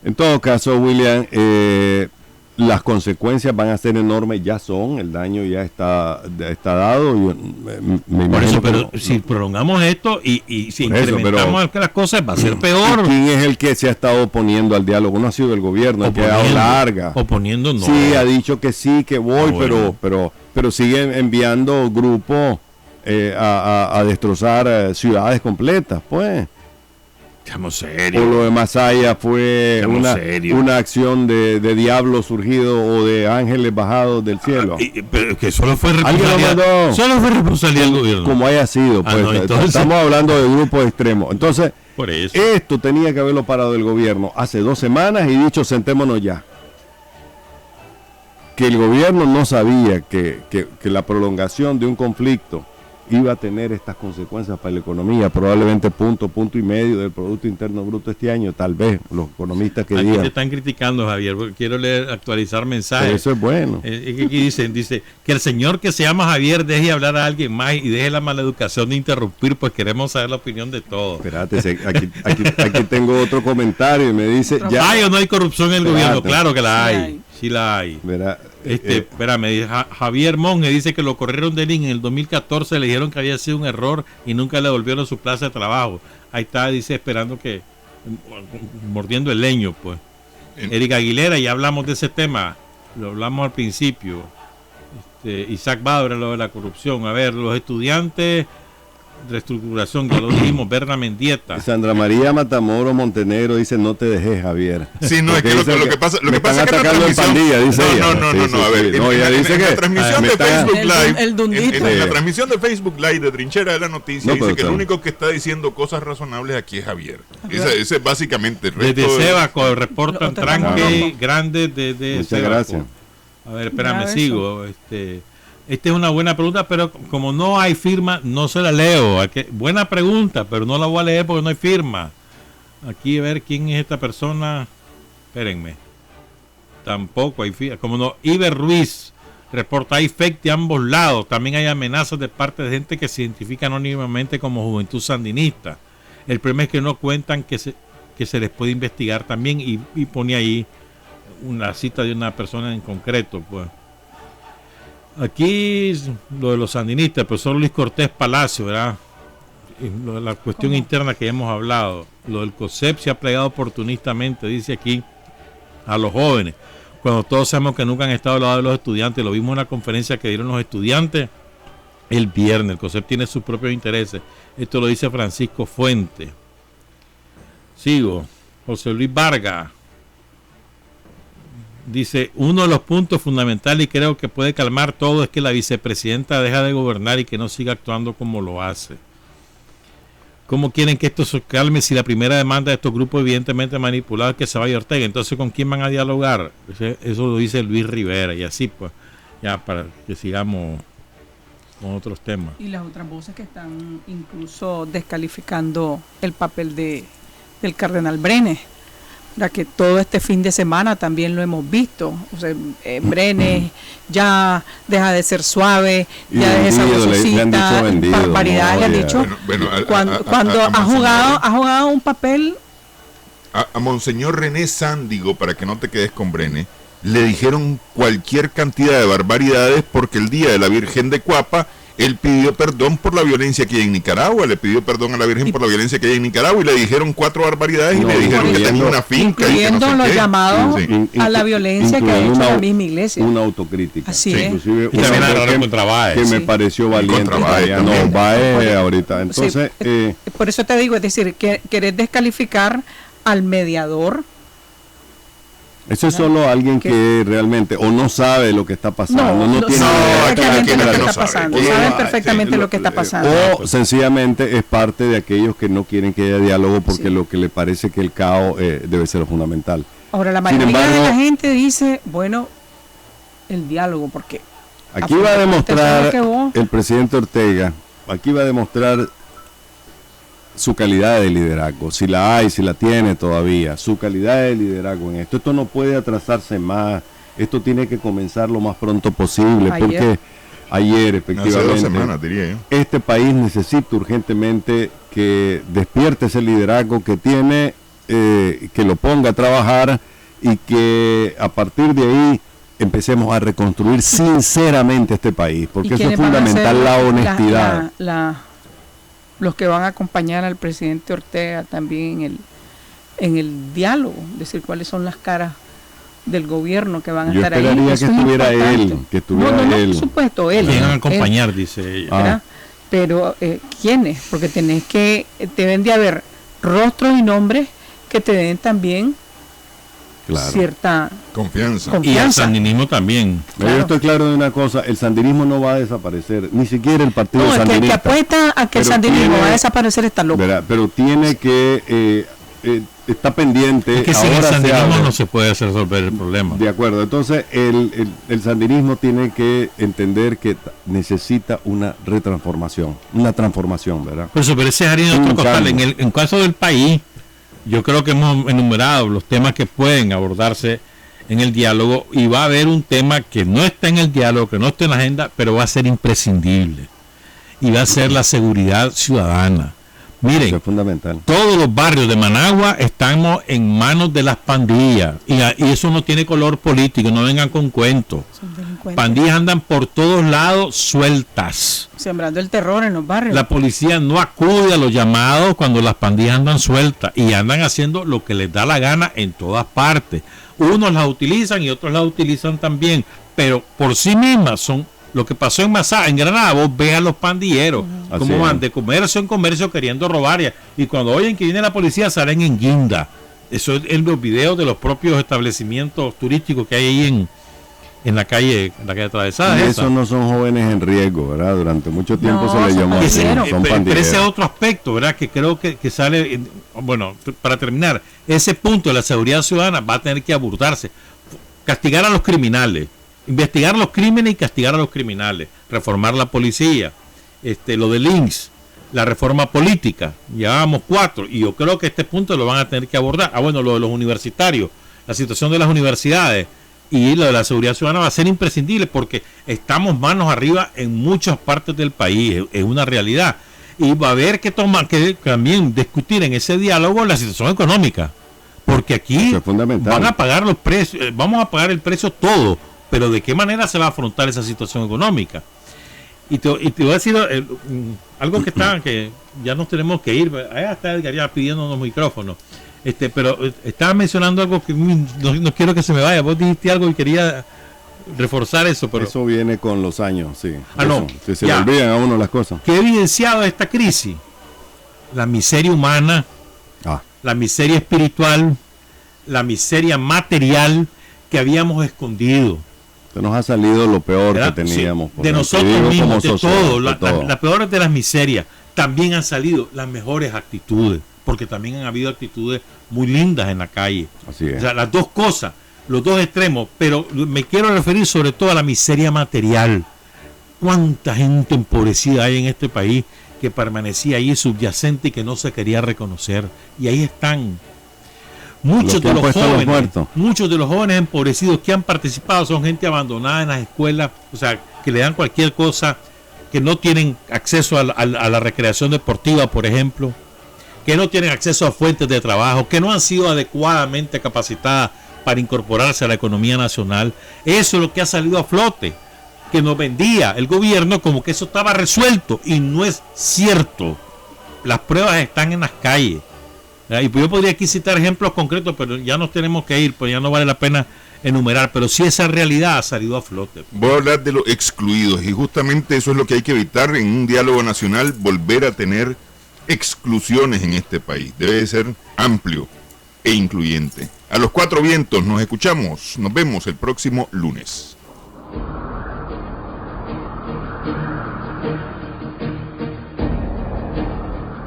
En todo caso, William, las consecuencias van a ser enormes, ya son, el daño ya está dado. Por eso, pero si prolongamos esto y si incrementamos las cosas, va a ser peor. ¿Quién es el que se ha estado oponiendo al diálogo? No ha sido el gobierno, el que ha dado larga. Oponiendo no. Sí, ha dicho que sí, que voy, pero sigue enviando grupos a destrozar ciudades completas, pues. Estamos serios. O lo de Masaya fue una acción de diablos surgidos o de ángeles bajados del cielo. Pero que solo fue responsabilidad del gobierno. Como haya sido, pues. Entonces, estamos hablando de grupos extremos. Entonces, por eso. Esto tenía que haberlo parado el gobierno hace 2 semanas y dicho, sentémonos ya. Que el gobierno no sabía que la prolongación de un conflicto iba a tener estas consecuencias para la economía, probablemente punto y medio del Producto Interno Bruto este año, tal vez, los economistas que Aquí digan. te están criticando, Javier, porque quiero actualizar mensajes. Pero eso es bueno. Aquí dice que el señor que se llama Javier deje hablar a alguien más y deje la maleducación de interrumpir, pues queremos saber la opinión de todos. Espérate, aquí tengo otro comentario y me dice... ¿Hay o no hay corrupción en el gobierno? Claro que la Sí hay. hay. Sí la hay. Verá, Espérame, Javier Monge dice que lo corrieron de link en el 2014, le dijeron que había sido un error y nunca le devolvieron su plaza de trabajo. Ahí está, dice, esperando que, mordiendo el leño, pues. Erika Aguilera, ya hablamos de ese tema, lo hablamos al principio. Isaac Badra, lo de la corrupción. A ver, los estudiantes, reestructuración, ya lo dijimos, Berna Mendieta. Sandra María Matamoro Montenegro dice, no te dejes, Javier. Sí, no, es que lo que pasa es que me en están la atacando en transmisión... pandilla, dice ella. No, a ver, No, ella dice en que la transmisión me de está- Facebook Live, el Dundito. en la transmisión de Facebook Live de Trinchera de la Noticia, No, dice pero que el está- único que está diciendo cosas razonables aquí es Javier. Ese es básicamente el resto. Desde Sebaco reportan Lo- tranque grande desde Muchas Sebaco. gracias. A ver, espérame, Grave sigo. Esta es una buena pregunta, pero como no hay firma, no se la leo. Buena pregunta, pero no la voy a leer porque no hay firma. Aquí a ver quién es esta persona. Espérenme. Tampoco hay firma. Como no, Iber Ruiz reporta hay fake de ambos lados. También hay amenazas de parte de gente que se identifica anónimamente como Juventud Sandinista. El problema es que no cuentan que se les puede investigar también y pone ahí una cita de una persona en concreto, pues. Aquí lo de los sandinistas, el profesor Luis Cortés Palacio, ¿verdad? Y lo de la cuestión interna que hemos hablado, lo del COSEP se ha plegado oportunistamente, dice aquí, a los jóvenes, cuando todos sabemos que nunca han estado al lado de los estudiantes. Lo vimos en la conferencia que dieron los estudiantes el viernes. El COSEP tiene sus propios intereses. Esto lo dice Francisco Fuente. Sigo. José Luis Vargas dice, uno de los puntos fundamentales y creo que puede calmar todo es que la vicepresidenta deja de gobernar y que no siga actuando como lo hace. ¿Cómo quieren que esto se calme si la primera demanda de estos grupos evidentemente manipulados es que se vaya Ortega? Entonces, ¿con quién van a dialogar? Eso lo dice Luis Rivera y así pues, ya para que sigamos con otros temas. Y las otras voces que están incluso descalificando el papel del cardenal Brenes, ya que todo este fin de semana también lo hemos visto. O sea, Brenes ya deja de ser suave, Y ya deja de ser vendido, le han dicho vocecita, vendido, barbaridades le han no, ya. dicho. Bueno, Cuando a ha Monseñor- jugado un papel. A Monseñor René Sándigo, para que no te quedes con Brenes, le dijeron cualquier cantidad de barbaridades porque el día de la Virgen de Cuapa él pidió perdón por la violencia que hay en Nicaragua, le pidió perdón a la Virgen por la violencia que hay en Nicaragua y le dijeron 4 barbaridades y No, le dijeron que tenía una finca y que Incluyendo no sé los qué. llamados Sí. a la violencia que ha hecho la misma iglesia. Una autocrítica. Así es. Inclusive Y también una agarró que- contra Báez. que me Sí. pareció Y valiente. contra Báez Ya también. no, Báez ahorita. Entonces, Sí, por eso te digo, es decir, que querés descalificar al mediador. eso es solo alguien que realmente o no sabe lo que está pasando, no tiene idea. aquí perfectamente no lo que sabe. está pasando, Sí, saben sí, perfectamente lo que está pasando. O sencillamente es parte de aquellos que no quieren que haya diálogo porque Sí. lo que le parece que el caos debe ser lo fundamental. Ahora, la Sin mayoría de embargo- la gente dice, bueno, el diálogo, porque Aquí va a Afortunadamente, demostrar ¿sabes que vos? el presidente Ortega, aquí va a demostrar su calidad de liderazgo, si la hay, si la tiene todavía, su calidad de liderazgo en esto. Esto no puede atrasarse más, esto tiene que comenzar lo más pronto posible, Ayer. porque ayer Hace 2 efectivamente semanas, diría yo. este país necesita urgentemente que despierte ese liderazgo que tiene, que lo ponga a trabajar y que a partir de ahí empecemos a reconstruir sinceramente este país, porque eso es quiénes van a fundamental, ser la honestidad. los que van a acompañar al presidente Ortega también en el diálogo, decir cuáles son las caras del gobierno que van a Yo estar ahí. esperaría Eso que es estuviera importante. él, que estuviera no, él. por supuesto, él. Vienen a él, acompañar, dice ella. ¿verdad? Pero ¿quiénes? Porque deben de haber rostros y nombres que te den también Claro. cierta Confianza. Y el confianza. sandinismo también. Pero yo estoy claro de una cosa, el sandinismo no va a desaparecer, ni siquiera el partido No, el que sandinista. apuesta a que el Pero sandinismo tiene- va a desaparecer está loco. Verá, pero tiene que está pendiente. Es que sin el ahora se sandinismo abre. no se puede resolver el problema. De acuerdo, entonces el sandinismo tiene que entender que necesita una retransformación, una transformación, ¿verdad? Por eso, pero ese es harina de Un otro costal. cambio. En caso del país, yo creo que hemos enumerado los temas que pueden abordarse en el diálogo, y va a haber un tema que no está en el diálogo, que no está en la agenda, pero va a ser imprescindible, y va a ser la seguridad ciudadana. Eso Miren, es fundamental. todos los barrios de Managua estamos en manos de las pandillas, y eso no tiene color político, no vengan con cuentos. Son delincuentes. Pandillas andan por todos lados sueltas. Sembrando el terror en los barrios. La policía no acude a los llamados cuando las pandillas andan sueltas, y andan haciendo lo que les da la gana en todas partes. Unos las utilizan y otros las utilizan también, pero por sí mismas son. Lo que pasó en Masá, en Granada, vos ves a los pandilleros, Así cómo es. van de comercio en comercio queriendo robar, y cuando oyen que viene la policía salen en guinda. Eso es en los videos de los propios establecimientos turísticos que hay ahí en la calle atravesada. Y esa. esos no son jóvenes en riesgo, ¿verdad? Durante mucho tiempo No, se les son llamó así, pandilleros. son Pero ese es pandilleros. otro aspecto, ¿verdad? Que creo que sale, bueno, para terminar, ese punto de la seguridad ciudadana va a tener que abordarse. Castigar a los criminales, investigar los crímenes y castigar a los criminales, reformar la policía, lo de links, la reforma política, llevábamos 4, y yo creo que este punto lo van a tener que abordar. Bueno, lo de los universitarios, la situación de las universidades y lo de la seguridad ciudadana va a ser imprescindible, porque estamos manos arriba en muchas partes del país, es una realidad, y va a haber que también discutir en ese diálogo la situación económica, porque aquí Eso es fundamental. van a pagar los precios, vamos a pagar el precio todo, pero ¿de qué manera se va a afrontar esa situación económica? Y te voy a decir algo que ya nos tenemos que ir. Allá está Edgar ya pidiéndonos micrófonos. Pero estaba mencionando algo que no quiero que se me vaya. Vos dijiste algo y quería reforzar eso, pero Eso viene con los años, sí. no, Eso, que se le ya. olvidan a uno las cosas. ¿qué ha evidenciado esta crisis? La miseria humana, Ah, la miseria espiritual, la miseria material que habíamos escondido. se nos ha salido lo peor ¿Verdad? que teníamos. Sí, por de ejemplo, nosotros digo, mismos, como de sociedad, todo, de todo. las peores de las miserias. También han salido las mejores actitudes, porque también han habido actitudes muy lindas en la calle. Así es. O sea, las dos cosas, los dos extremos, pero me quiero referir sobre todo a la miseria material. ¿Cuánta gente empobrecida hay en este país que permanecía ahí subyacente y que no se quería reconocer? Y ahí están. Los que han puesto a los muertos. Muchos de los jóvenes empobrecidos que han participado son gente abandonada en las escuelas, o sea, que le dan cualquier cosa, que no tienen acceso a la recreación deportiva, por ejemplo, que no tienen acceso a fuentes de trabajo, que no han sido adecuadamente capacitadas para incorporarse a la economía nacional. Eso es lo que ha salido a flote, que nos vendía el gobierno como que eso estaba resuelto, y no es cierto. Las pruebas están en las calles. Y pues yo podría aquí citar ejemplos concretos, pero ya nos tenemos que ir, pues ya no vale la pena enumerar, pero sí esa realidad ha salido a flote. Voy a hablar de los excluidos, y justamente eso es lo que hay que evitar en un diálogo nacional, volver a tener exclusiones en este país. Debe ser amplio e incluyente. A los 4 vientos nos escuchamos, nos vemos el próximo lunes.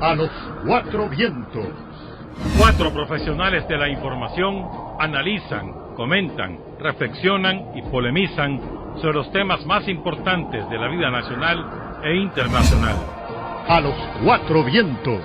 A los 4 vientos. 4 profesionales de la información analizan, comentan, reflexionan y polemizan sobre los temas más importantes de la vida nacional e internacional. A los 4 vientos.